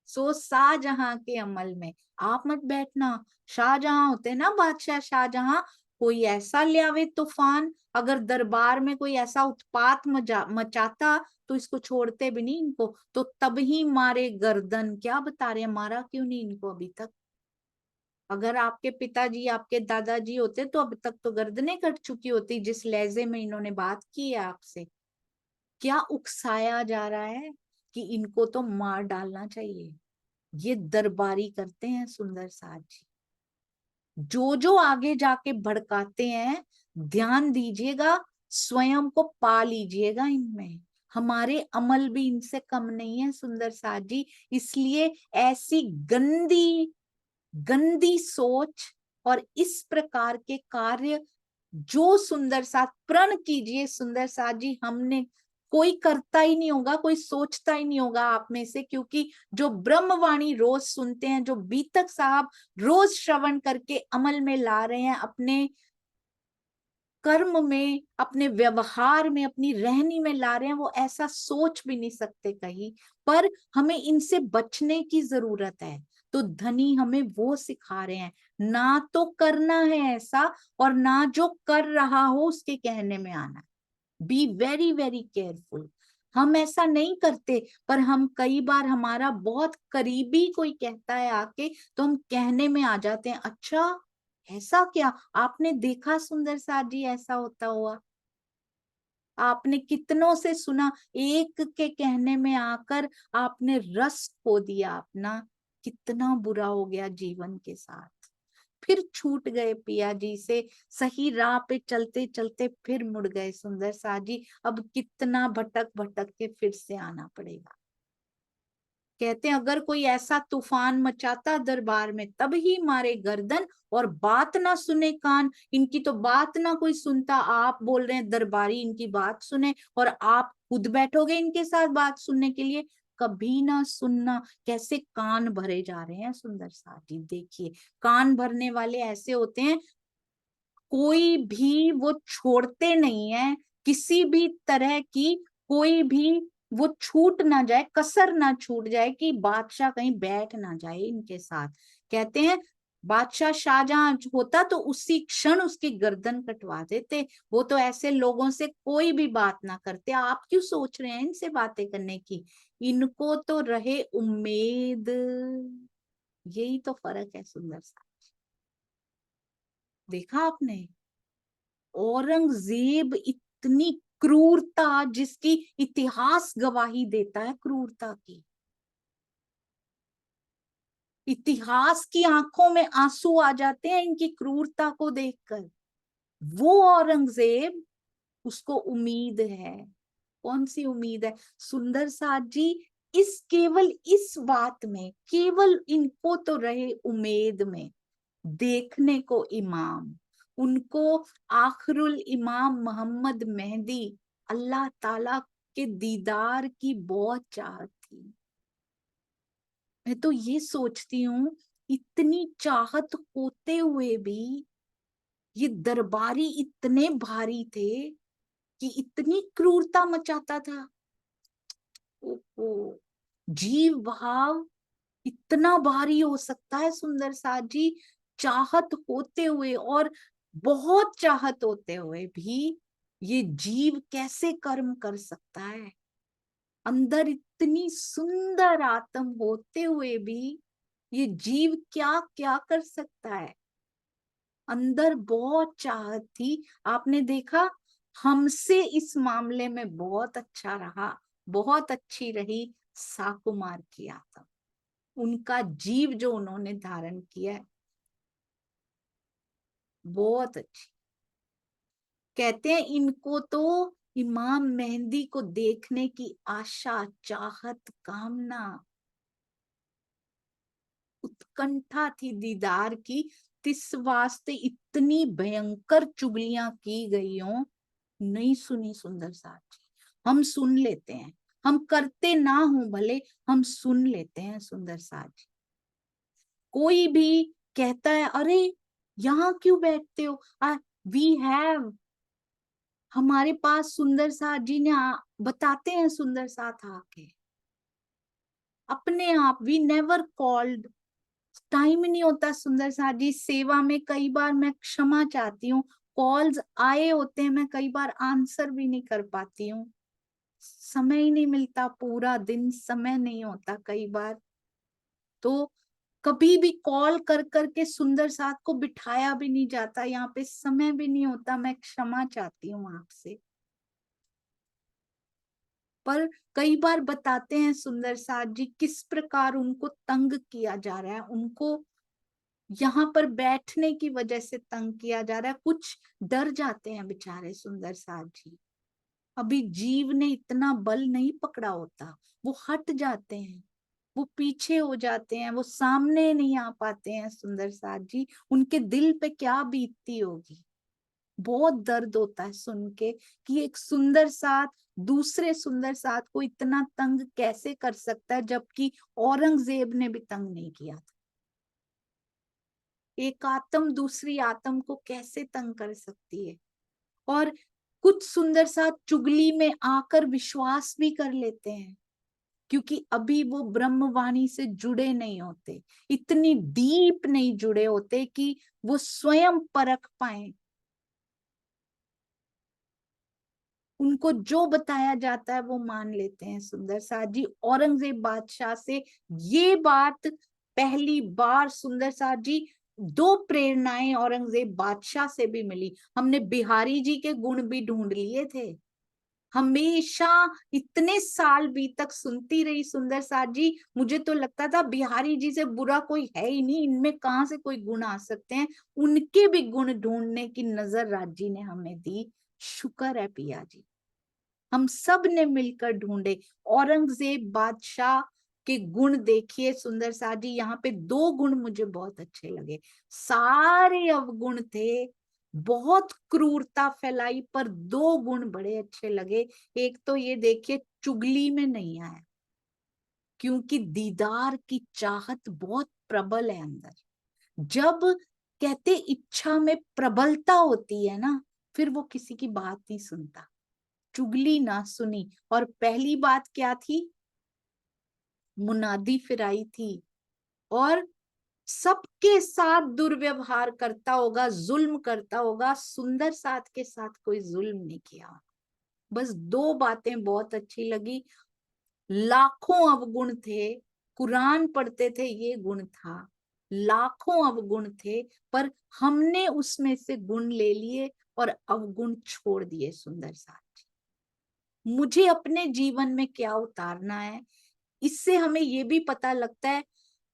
सो शाहजहां के अमल में आप मत बैठना। शाहजहां होते ना बादशाह शाहजहां, कोई ऐसा ले आवे तूफान, अगर दरबार में कोई ऐसा उत्पात मचाता तो इसको छोड़ते भी नहीं इनको, तो तब ही मारे गर्दन। क्या बता रहे हैं, मारा क्यों नहीं इनको अभी तक? अगर आपके पिताजी आपके दादाजी होते तो अब तक तो गर्दनें कट चुकी होती, जिस लहजे में इन्होंने बात की है आपसे। क्या उकसाया जा रहा है कि इनको तो मार डालना चाहिए। ये दरबारी करते हैं सुंदर साथ जी, जो आगे जाके भड़काते हैं, ध्यान दीजिएगा, स्वयं को पा लीजिएगा इनमें। हमारे अमल भी इनसे कम नहीं है सुंदर साथ जी। इसलिए ऐसी गंदी गंदी सोच और इस प्रकार के कार्य जो सुंदर साथ, प्रण कीजिए सुंदर साथ जी, हमने कोई करता ही नहीं होगा, कोई सोचता ही नहीं होगा आप में से, क्योंकि जो ब्रह्मवाणी रोज सुनते हैं, जो बीतक साहब रोज श्रवण करके अमल में ला रहे हैं, अपने कर्म में, अपने व्यवहार में, अपनी रहनी में ला रहे हैं, वो ऐसा सोच भी नहीं सकते कहीं। पर हमें इनसे बचने की जरूरत है, तो धनी हमें वो सिखा रहे हैं, ना तो करना है ऐसा, और ना जो कर रहा हो उसके कहने में आना है। Be very very careful. हम ऐसा नहीं करते, पर हम कई बार, हमारा बहुत करीबी कोई कहता है आके, तो हम कहने में आ जाते हैं, अच्छा ऐसा क्या, आपने देखा सुंदर साथ जी ऐसा होता हुआ? आपने कितनों से सुना, एक के कहने में आकर आपने रस खो दिया अपना, कितना बुरा हो गया जीवन के साथ। फिर छूट गए पिया जी से, सही राह पे चलते चलते फिर मुड़ गए सुंदर साथ जी। अब कितना भटक भटक के फिर से आना पड़ेगा। कहते हैं अगर कोई ऐसा तूफान मचाता दरबार में, तब ही मारे गर्दन, और बात ना सुने कान। इनकी तो बात ना कोई सुनता, आप बोल रहे हैं दरबारी इनकी बात सुने, और आप खुद बैठोगे इनके साथ बात सुनने के लिए, कभी ना सुनना। कैसे कान भरे जा रहे हैं सुंदर साथ जी, देखिए कान भरने वाले ऐसे होते हैं, कोई भी वो छोड़ते नहीं है, किसी भी तरह की कोई भी वो छूट ना जाए, कसर ना छूट जाए कि बादशाह कहीं बैठ ना जाए इनके साथ। कहते हैं बादशाह शाहजहां होता तो उसी क्षण उसकी गर्दन कटवा देते, वो तो ऐसे लोगों से कोई भी बात ना करते। आप क्यों सोच रहे हैं इनसे बातें करने की, इनको तो रहे उम्मीद। यही तो फर्क है सुंदर सा। देखा आपने, औरंगजेब इतनी क्रूरता, जिसकी इतिहास गवाही देता है क्रूरता की, इतिहास की आंखों में आंसू आ जाते हैं इनकी क्रूरता को देखकर। वो औरंगजेब, उसको उम्मीद है। कौन सी उम्मीद है? सुंदर साथ जी केवल इस बात में, केवल इनको तो रहे उम्मीद में, देखने को इमाम, उनको आखिरुल इमाम मोहम्मद मेहदी अल्लाह ताला के दीदार की बहुत चाहत थी। मैं तो ये सोचती हूँ, इतनी चाहत होते हुए भी ये दरबारी इतने भारी थे कि इतनी क्रूरता मचाता था। ओहो, जीव भाव इतना भारी हो सकता है सुंदर साथ जी, चाहत होते हुए, और बहुत चाहत होते हुए भी ये जीव कैसे कर्म कर सकता है? अंदर इतनी सुंदर आत्म होते हुए भी ये जीव क्या क्या कर सकता है? अंदर बहुत चाहत थी। आपने देखा, हमसे इस मामले में बहुत अच्छा रहा, बहुत अच्छी रही साकुमार की आत्मा, उनका जीव जो उन्होंने धारण किया है, बहुत अच्छी। कहते हैं इनको तो इमाम मेहंदी को देखने की आशा, चाहत, कामना, उत्कंठा थी दीदार की। तिस वास्ते इतनी भयंकर चुगलियां की गई हो, नहीं सुनी सुंदर साथ जी। हम सुन लेते हैं, हम करते ना हो भले, हम सुन लेते हैं सुंदर साथ जी। कोई भी कहता है अरे यहाँ क्यों बैठते हो, वी हैव, हमारे पास सुंदर साथ जी ने बताते हैं, सुंदर साथ आके अपने आप, वी नेवर कॉल्ड, टाइम ही नहीं होता सुंदर साथ जी। सेवा में कई बार मैं क्षमा चाहती हूँ, कॉल्स आए होते हैं, मैं कई बार आंसर भी नहीं कर पाती हूँ, समय ही नहीं मिलता, पूरा दिन समय नहीं होता कई बार। तो कभी भी कॉल कर करके सुंदर साथ को बिठाया भी नहीं जाता, यहाँ पे समय भी नहीं होता, मैं क्षमा चाहती हूँ आपसे। पर कई बार बताते हैं सुंदर साथ जी किस प्रकार उनको तंग किया जा रहा है, उनको यहाँ पर बैठने की वजह से तंग किया जा रहा है। कुछ डर जाते हैं बेचारे सुंदर साथ जी, अभी जीव ने इतना बल नहीं पकड़ा होता, वो हट जाते हैं, वो पीछे हो जाते हैं, वो सामने नहीं आ पाते हैं सुंदर साथ जी। उनके दिल पे क्या बीतती होगी, बहुत दर्द होता है सुन के कि एक सुंदर साथ दूसरे सुंदर साथ को इतना तंग कैसे कर सकता है, जबकि औरंगजेब ने भी तंग नहीं किया था। एक आत्म दूसरी आत्म को कैसे तंग कर सकती है? और कुछ सुंदर साथ चुगली में आकर विश्वास भी कर लेते हैं, क्योंकि अभी वो ब्रह्मवाणी से जुड़े नहीं होते, इतनी डीप नहीं जुड़े होते कि वो स्वयं परख पाए। उनको जो बताया जाता है वो मान लेते हैं सुंदर साथ जी। औरंगजेब बादशाह से ये बात पहली बार सुंदर साथ जी, दो प्रेरणाएं औरंगजेब बादशाह से भी मिली। हमने बिहारी जी के गुण भी ढूंढ लिए थे, हमेशा इतने साल भी तक सुनती रही सुंदर साथ जी, मुझे तो लगता था बिहारी जी से बुरा कोई है ही नहीं, इनमें कहाँ से कोई गुण आ सकते हैं। उनके भी गुण ढूंढने की नजर राज जी ने हमें दी, शुक्र है पिया जी, हम सब ने मिलकर ढूंढे। औरंगजेब बादशाह के गुण देखिए सुंदर साथ जी, यहाँ पे दो गुण मुझे बहुत अच्छे लगे, सारे अवगुण थे, बहुत क्रूरता फैलाई, पर दो गुण बड़े अच्छे लगे। एक तो ये देखिए, चुगली में नहीं आया, क्योंकि दीदार की चाहत बहुत प्रबल है अंदर। जब कहते इच्छा में प्रबलता होती है ना, फिर वो किसी की बात नहीं सुनता, चुगली ना सुनी। और पहली बात क्या थी, मुनादी फिराई थी, और सबके साथ दुर्व्यवहार करता होगा, जुल्म करता होगा, सुंदर साथ के साथ कोई जुल्म नहीं किया। बस दो बातें बहुत अच्छी लगी, लाखों अवगुण थे, कुरान पढ़ते थे ये गुण था, लाखों अवगुण थे, पर हमने उसमें से गुण ले लिए और अवगुण छोड़ दिए सुंदर साथ। मुझे अपने जीवन में क्या उतारना है, इससे हमें ये भी पता लगता है,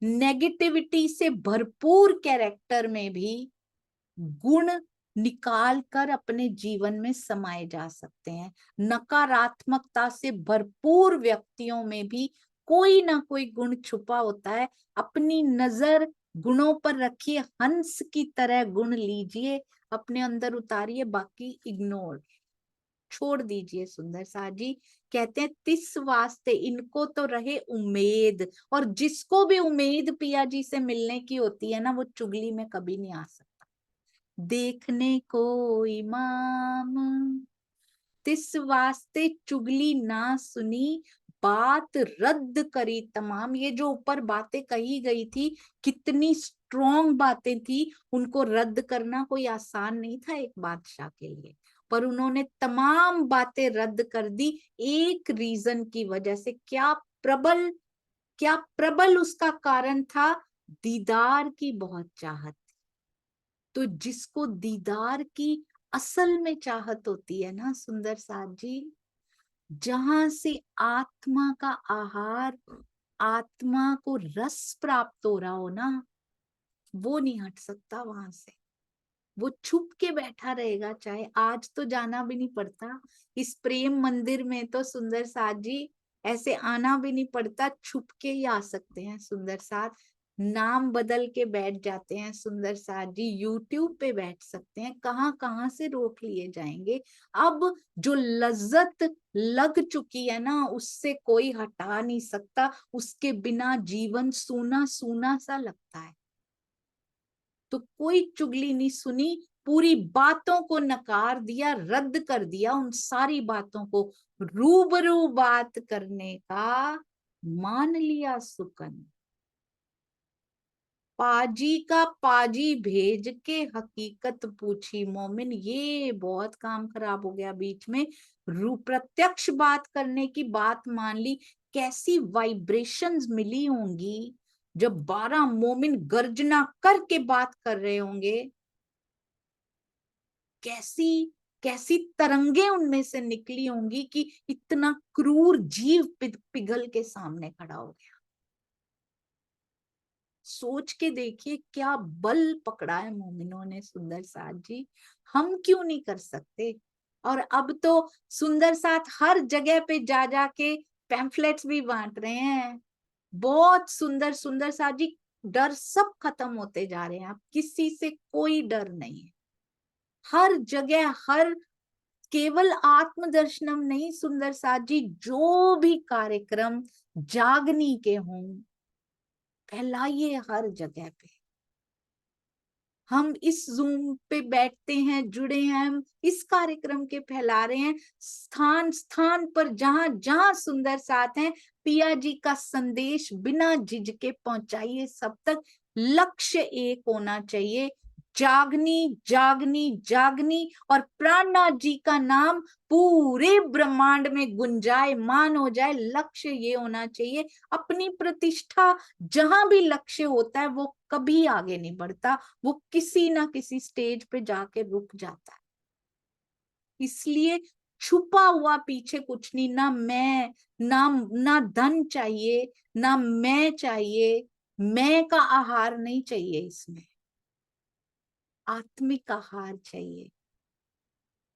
नेगेटिविटी से भरपूर कैरेक्टर में भी गुण निकाल कर अपने जीवन में समाये जा सकते हैं। नकारात्मकता से भरपूर व्यक्तियों में भी कोई ना कोई गुण छुपा होता है। अपनी नजर गुणों पर रखिए, हंस की तरह गुण लीजिए, अपने अंदर उतारिए, बाकी इग्नोर छोड़ दीजिए। सुंदर साथ जी कहते हैं तिस वास्ते इनको तो रहे उम्मीद, और जिसको भी उम्मीद पिया जी से मिलने की होती है ना, वो चुगली में कभी नहीं आ सकता। देखने को इमाम तिस वास्ते चुगली ना सुनी, बात रद्द करी तमाम। ये जो ऊपर बातें कही गई थी, कितनी स्ट्रॉन्ग बातें थी, उनको रद्द करना कोई आसान नहीं था एक बादशाह के लिए, पर उन्होंने तमाम बातें रद्द कर दी एक रीजन की वजह से। क्या प्रबल उसका कारण था? दीदार की बहुत चाहत। तो जिसको दीदार की असल में चाहत होती है ना सुंदर साथ जी, जहां से आत्मा का आहार, आत्मा को रस प्राप्त हो रहा हो ना, वो नहीं हट सकता वहां से। वो छुप के बैठा रहेगा, चाहे आज तो जाना भी नहीं पड़ता इस प्रेम मंदिर में, तो सुंदर साथ जी ऐसे आना भी नहीं पड़ता, छुप के ही आ सकते हैं सुंदर साथ। नाम बदल के बैठ जाते हैं सुंदर साथ जी, यूट्यूब पे बैठ सकते हैं, कहाँ कहाँ से रोक लिए जाएंगे। अब जो लज्जत लग चुकी है ना, उससे कोई हटा नहीं सकता, उसके बिना जीवन सूना सूना सा लगता है। तो कोई चुगली नहीं सुनी, पूरी बातों को नकार दिया, रद्द कर दिया उन सारी बातों को, रूबरू बात करने का मान लिया सुकन। पाजी का पाजी भेज के हकीकत पूछी मोमिन। ये बहुत काम खराब हो गया बीच में। प्रत्यक्ष बात करने की बात मान ली, कैसी वाइब्रेशंस मिली होंगी जब 12 मोमिन गर्जना करके बात कर रहे होंगे, कैसी कैसी तरंगे उनमें से निकली होंगी कि इतना क्रूर जीव पिघल के सामने खड़ा हो गया। सोच के देखिए क्या बल पकड़ा है मोमिनों ने सुंदर साथ जी, हम क्यों नहीं कर सकते। और अब तो सुंदर साथ हर जगह पे जा जाके पैम्फलेट्स भी बांट रहे हैं। बहुत सुंदर सुंदर साथ जी, डर सब खत्म होते जा रहे हैं, अब किसी से कोई डर नहीं है। हर जगह, हर केवल आत्मदर्शनम नहीं सुंदर साथ जी, जो भी कार्यक्रम जागनी के हों, फैलाइए हर जगह पे। हम इस जूम पे बैठते हैं, जुड़े हैं, हम इस कार्यक्रम के फैला रहे हैं। स्थान स्थान पर जहां जहां सुंदर साथ हैं, पिया जी का संदेश बिना झिझके पहुंचाइए सब तक। लक्ष्य एक होना चाहिए, जागनी जागनी जागनी, और प्राणनाथ जी का नाम पूरे ब्रह्मांड में गुंजायमान हो जाए। लक्ष्य ये होना चाहिए। अपनी प्रतिष्ठा, जहां भी लक्ष्य होता है वो कभी आगे नहीं बढ़ता, वो किसी ना किसी स्टेज पे जाके रुक जाता है। इसलिए छुपा हुआ पीछे कुछ नहीं, ना धन चाहिए, ना मैं चाहिए, मैं का आहार नहीं चाहिए, इसमें आत्मिक आहार चाहिए।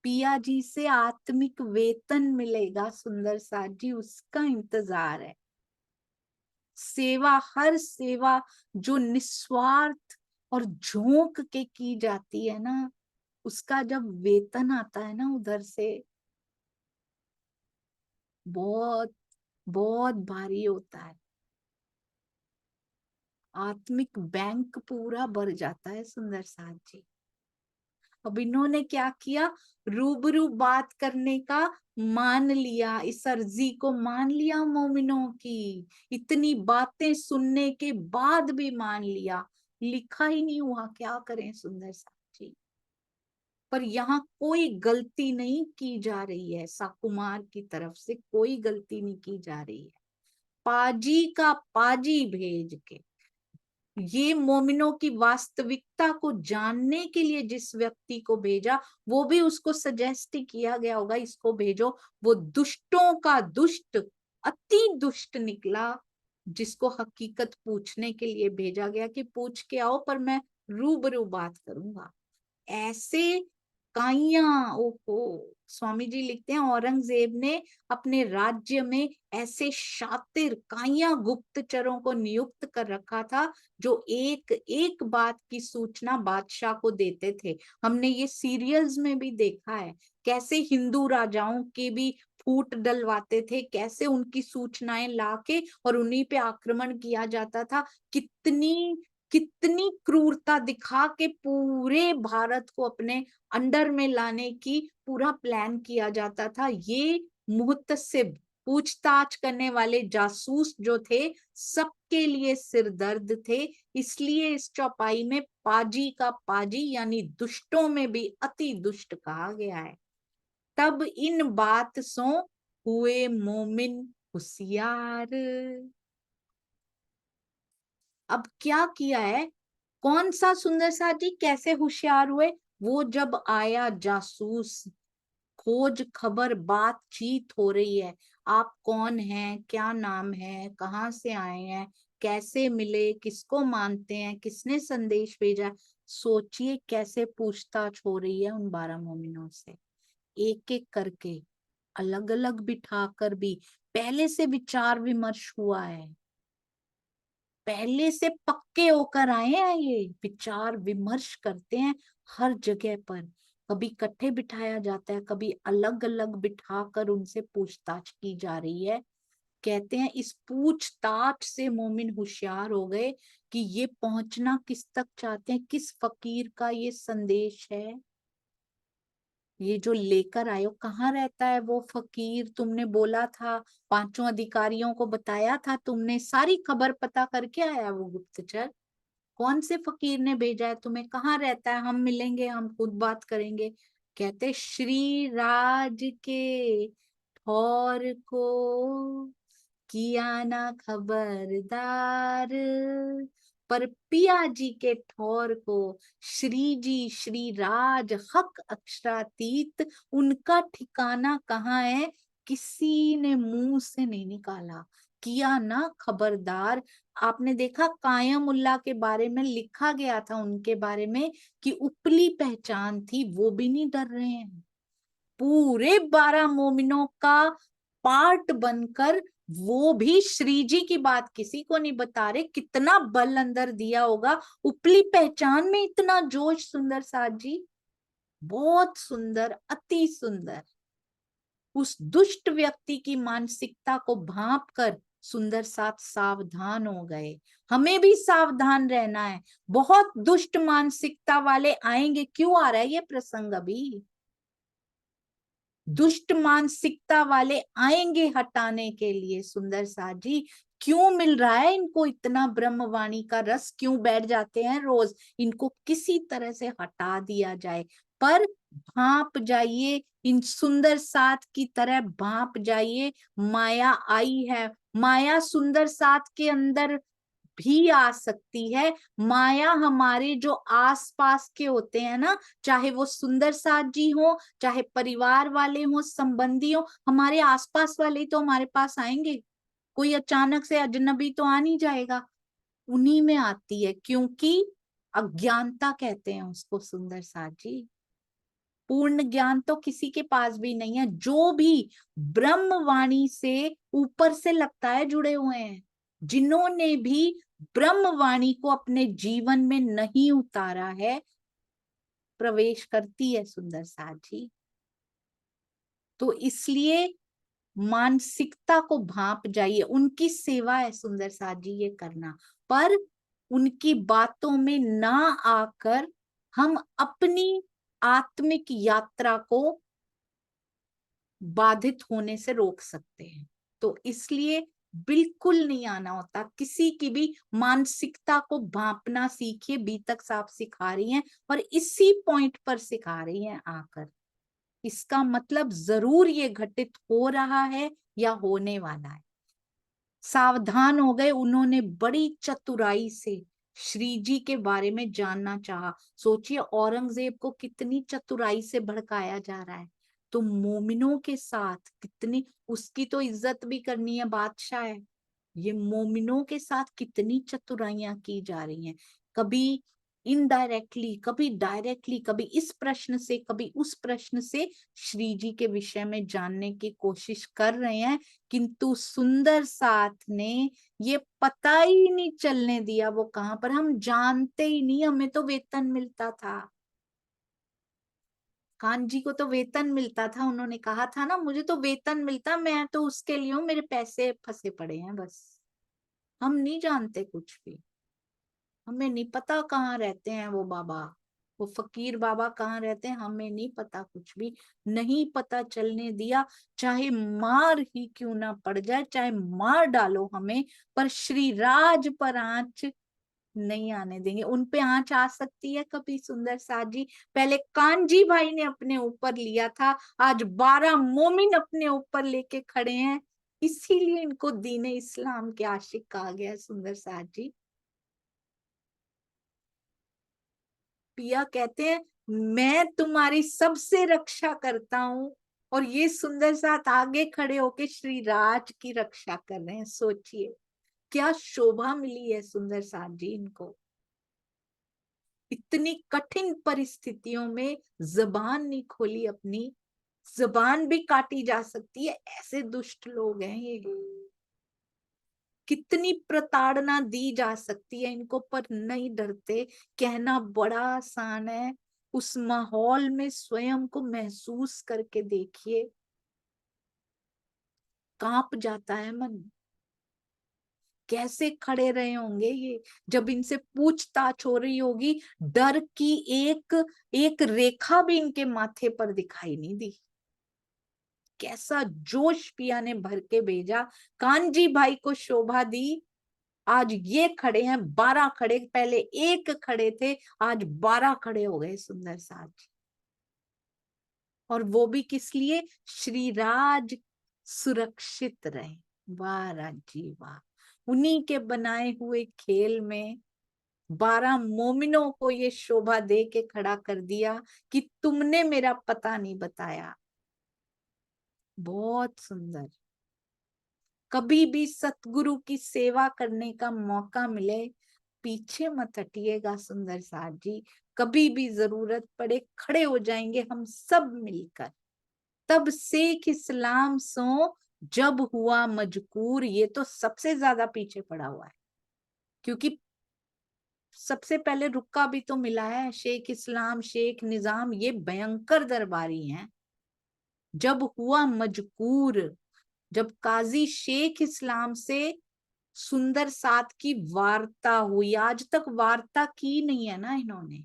पिया जी से आत्मिक वेतन मिलेगा सुंदर साथ जी, उसका इंतजार है। सेवा, हर सेवा जो निस्वार्थ और झोंक के की जाती है ना, उसका जब वेतन आता है ना उधर से, बहुत बहुत भारी होता है। आत्मिक बैंक पूरा भर जाता है सुंदर साथ जी। अब इन्होंने क्या किया, रूबरू बात करने का मान लिया, इस अर्जी को मान लिया मोमिनों की। इतनी बातें सुनने के बाद भी मान लिया, लिखा ही नहीं हुआ, क्या करें सुंदर साथ जी। पर यहाँ कोई गलती नहीं की जा रही है, साकुमार की तरफ से कोई गलती नहीं की जा रही है। पाजी का पाजी भेज के, ये मोमिनों की वास्तविकता को जानने के लिए जिस व्यक्ति को भेजा, वो भी उसको सजेस्ट ही किया गया होगा इसको भेजो। वो दुष्टों का दुष्ट, अति दुष्ट निकला, जिसको हकीकत पूछने के लिए भेजा गया कि पूछ के आओ, पर मैं रूबरू बात करूंगा। ऐसे काइयां, ओहो, स्वामी जी लिखते हैं औरंगजेब ने अपने राज्य में ऐसे शातिर काइयां गुप्तचरों को नियुक्त कर रखा था जो एक एक बात की सूचना बादशाह को देते थे। हमने ये सीरियल्स में भी देखा है कैसे हिंदू राजाओं के भी फूट डलवाते थे, कैसे उनकी सूचनाएं लाके और उन्हीं पे आक्रमण किया जाता था। कितनी कितनी क्रूरता दिखा के पूरे भारत को अपने अंडर में लाने की पूरा प्लान किया जाता था। ये मुहतसिब, पूछताछ करने वाले जासूस जो थे, सबके लिए सिरदर्द थे। इसलिए इस चौपाई में पाजी का पाजी यानी दुष्टों में भी अति दुष्ट कहा गया है। तब इन बात सो हुए मोमिन होशियार। अब क्या किया है, कौन सा सुंदर साथ जी कैसे होशियार हुए? वो जब आया जासूस, खोज खबर बातचीत हो रही है, आप कौन हैं, क्या नाम है, कहाँ से आए हैं, कैसे मिले, किसको मानते हैं, किसने संदेश भेजा। सोचिए कैसे पूछताछ हो रही है उन 12 मोमिनों से, एक एक करके अलग अलग बिठाकर भी पहले से विचार विमर्श हुआ है, पहले से पक्के होकर आए हैं, ये विचार विमर्श करते हैं हर जगह पर। कभी इकट्ठे बिठाया जाता है, कभी अलग अलग बिठाकर उनसे पूछताछ की जा रही है। कहते हैं इस पूछताछ से मोमिन होशियार हो गए कि ये पहुंचना किस तक चाहते हैं, किस फकीर का ये संदेश है, ये जो लेकर आए हो, कहाँ रहता है वो फकीर, तुमने बोला था, पांचों अधिकारियों को बताया था तुमने, सारी खबर पता करके आया वो गुप्तचर। कौन से फकीर ने भेजा है तुम्हें, कहाँ रहता है, हम मिलेंगे, हम खुद बात करेंगे। कहते श्री राज के ठौर को किया ना खबरदार, पर पिया जी के ठौर को श्री जी श्री राज हक अक्षरातीत, उनका ठिकाना कहाँ है किसी ने मुंह से नहीं निकाला। किया ना खबरदार। आपने देखा कायमुल्ला के बारे में लिखा गया था उनके बारे में कि उपली पहचान थी, वो भी नहीं डर रहे हैं। पूरे 12 मोमिनों का पार्ट बनकर वो भी श्री जी की बात किसी को नहीं बता रहे। कितना बल अंदर दिया होगा, उपली पहचान में इतना जोश। सुंदर साथ जी बहुत सुंदर, अति सुंदर। उस दुष्ट व्यक्ति की मानसिकता को भांप कर सुंदर साथ सावधान हो गए। हमें भी सावधान रहना है, बहुत दुष्ट मानसिकता वाले आएंगे। क्यों आ रहा है ये प्रसंग अभी? दुष्ट मानसिकता वाले आएंगे हटाने के लिए। सुंदर साथ जी क्यों मिल रहा है इनको इतना ब्रह्मवाणी का रस, क्यों बैठ जाते हैं रोज? इनको किसी तरह से हटा दिया जाए। पर भांप जाइए, इन सुंदर साथ की तरह भांप जाइए। माया आई है, माया सुंदर साथ के अंदर भी आ सकती है। माया हमारे जो आसपास के होते हैं ना, चाहे वो सुंदर साथ जी हो, चाहे परिवार वाले हो, संबंधी हो, हमारे आसपास वाले तो हमारे पास आएंगे। कोई अचानक से अजनबी तो आ नहीं जाएगा, उन्हीं में आती है, क्योंकि अज्ञानता कहते हैं उसको सुंदर साथ जी। पूर्ण ज्ञान तो किसी के पास भी नहीं है। जो भी ब्रह्मवाणी से ऊपर से लगता है जुड़े हुए हैं, जिन्होंने भी ब्रह्मवाणी को अपने जीवन में नहीं उतारा है, प्रवेश करती है सुंदर साथ जी। तो इसलिए मानसिकता को भांप जाइए, उनकी सेवा है सुंदर साथ जी ये करना। पर उनकी बातों में ना आकर हम अपनी आत्मिक यात्रा को बाधित होने से रोक सकते हैं। तो इसलिए बिल्कुल नहीं आना होता, किसी की भी मानसिकता को भांपना सीखिए। बीतक साहब सिखा रही हैं और इसी पॉइंट पर सिखा रही हैं आकर। इसका मतलब जरूर ये घटित हो रहा है या होने वाला है। सावधान हो गए, उन्होंने बड़ी चतुराई से श्री जी के बारे में जानना चाहा। सोचिए औरंगजेब को कितनी चतुराई से भड़काया जा रहा है, तो मोमिनों के साथ कितनी, उसकी तो इज्जत भी करनी है, बादशाह है, ये मोमिनों के साथ कितनी चतुराइयां की जा रही हैं, कभी इनडायरेक्टली, कभी डायरेक्टली, कभी इस प्रश्न से, कभी उस प्रश्न से श्री जी के विषय में जानने की कोशिश कर रहे हैं। किंतु सुंदर साथ ने ये पता ही नहीं चलने दिया वो कहां पर, हम जानते ही नहीं, हमें तो वेतन मिलता था। कान्जी को तो वेतन मिलता था, उन्होंने कहा था ना, मुझे तो वेतन मिलता, मैं तो उसके लिए हूं, मेरे पैसे फंसे पड़े हैं बस। हम नहीं जानते कुछ भी, हमें नहीं पता कहाँ रहते हैं वो बाबा, वो फकीर बाबा कहाँ रहते हैं, हमें नहीं पता, कुछ भी नहीं पता चलने दिया। चाहे मार ही क्यों ना पड़ जाए, चाहे मार डालो हमें, पर श्री राज पर आंच नहीं आने देंगे। उन पे आंच आ सकती है कभी सुंदर साथ जी? पहले कानजी भाई ने अपने ऊपर लिया था, आज 12 मोमिन अपने ऊपर लेके खड़े हैं, इसीलिए इनको दीने इस्लाम के आशिक कहा गया है सुंदर साथ जी। पिया कहते हैं मैं तुम्हारी सबसे रक्षा करता हूं, और ये सुंदर साथ आगे खड़े होके श्री राज की रक्षा कर रहे हैं। सोचिए क्या शोभा मिली है सुंदर साथ जी इनको। इतनी कठिन परिस्थितियों में जबान नहीं खोली अपनी, जबान भी काटी जा सकती है, ऐसे दुष्ट लोग हैं ये। कितनी प्रताड़ना दी जा सकती है इनको, पर नहीं डरते। कहना बड़ा आसान है, उस माहौल में स्वयं को महसूस करके देखिए, कांप जाता है मन। कैसे खड़े रहे होंगे ये, जब इनसे पूछताछ हो रही होगी, डर की एक एक रेखा भी इनके माथे पर दिखाई नहीं दी। कैसा जोश पिया ने भर के भेजा, कानजी भाई को शोभा दी। आज ये खड़े हैं, 12 खड़े, पहले एक खड़े थे, आज 12 खड़े हो गए सुंदर साथ जी। और वो भी किस लिए? श्री राज सुरक्षित रहे। वाह राजी वाह, उन्हीं के बनाए हुए खेल में 12 मोमिनों को ये शोभा दे के खड़ा कर दिया कि तुमने मेरा पता नहीं बताया। बहुत सुंदर। कभी भी सतगुरु की सेवा करने का मौका मिले, पीछे मत हटिएगा सुंदर साथ जी। कभी भी जरूरत पड़े खड़े हो जाएंगे हम सब मिलकर। तब शेख इस्लाम सो जब हुआ मजकूर, ये तो सबसे ज्यादा पीछे पड़ा हुआ है, क्योंकि सबसे पहले रुका भी तो मिला है। शेख इस्लाम, शेख निजाम, ये भयंकर दरबारी हैं। जब हुआ मजकूर, जब काजी शेख इस्लाम से सुंदर साथ की वार्ता हुई, आज तक वार्ता की नहीं है ना इन्होंने,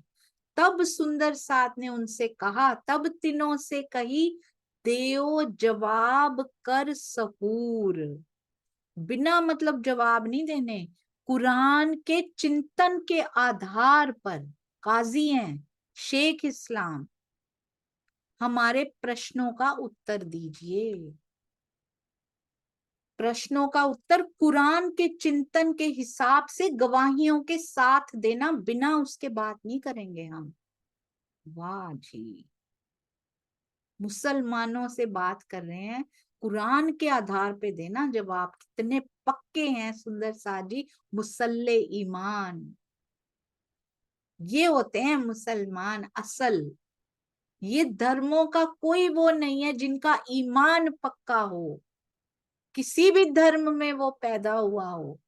तब सुंदर साथ ने उनसे कहा, तब तीनों से कही, देओ जवाब कर सहूर। बिना मतलब जवाब नहीं देने, कुरान के चिंतन के आधार पर, काजी हैं शेख इस्लाम, हमारे प्रश्नों का उत्तर दीजिए। प्रश्नों का उत्तर कुरान के चिंतन के हिसाब से गवाहियों के साथ देना, बिना उसके बात नहीं करेंगे हम। वाह जी, मुसलमानों से बात कर रहे हैं, कुरान के आधार पे देना जवाब। कितने पक्के हैं सुंदर साथ जी, मुसल्ले ईमान। ये होते हैं मुसलमान असल। ये धर्मों का कोई वो नहीं है जिनका ईमान पक्का हो, किसी भी धर्म में वो पैदा हुआ हो।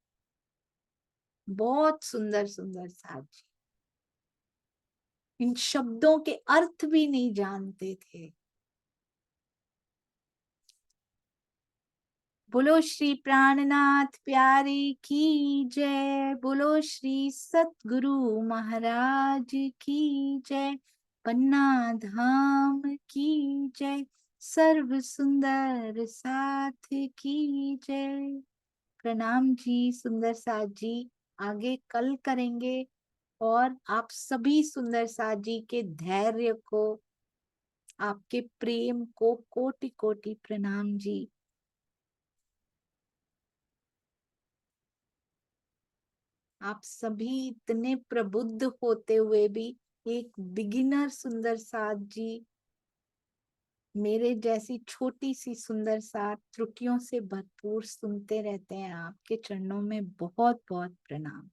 बहुत सुंदर सुंदर साथ जी, इन शब्दों के अर्थ भी नहीं जानते थे। बोलो श्री प्राणनाथ प्यारे की जय, बोलो श्री सतगुरु महाराज की जय, पन्ना धाम की जय, सर्व सुंदर साथ की जय। प्रणाम जी सुंदर साथ जी, आगे कल करेंगे। और आप सभी सुंदर साथ जी के धैर्य को, आपके प्रेम को कोटि कोटि प्रणाम जी। आप सभी इतने प्रबुद्ध होते हुए भी एक बिगिनर सुंदर साथ जी मेरे जैसी छोटी सी सुंदर साथ त्रुटियों से भरपूर सुनते रहते हैं। आपके चरणों में बहुत बहुत प्रणाम।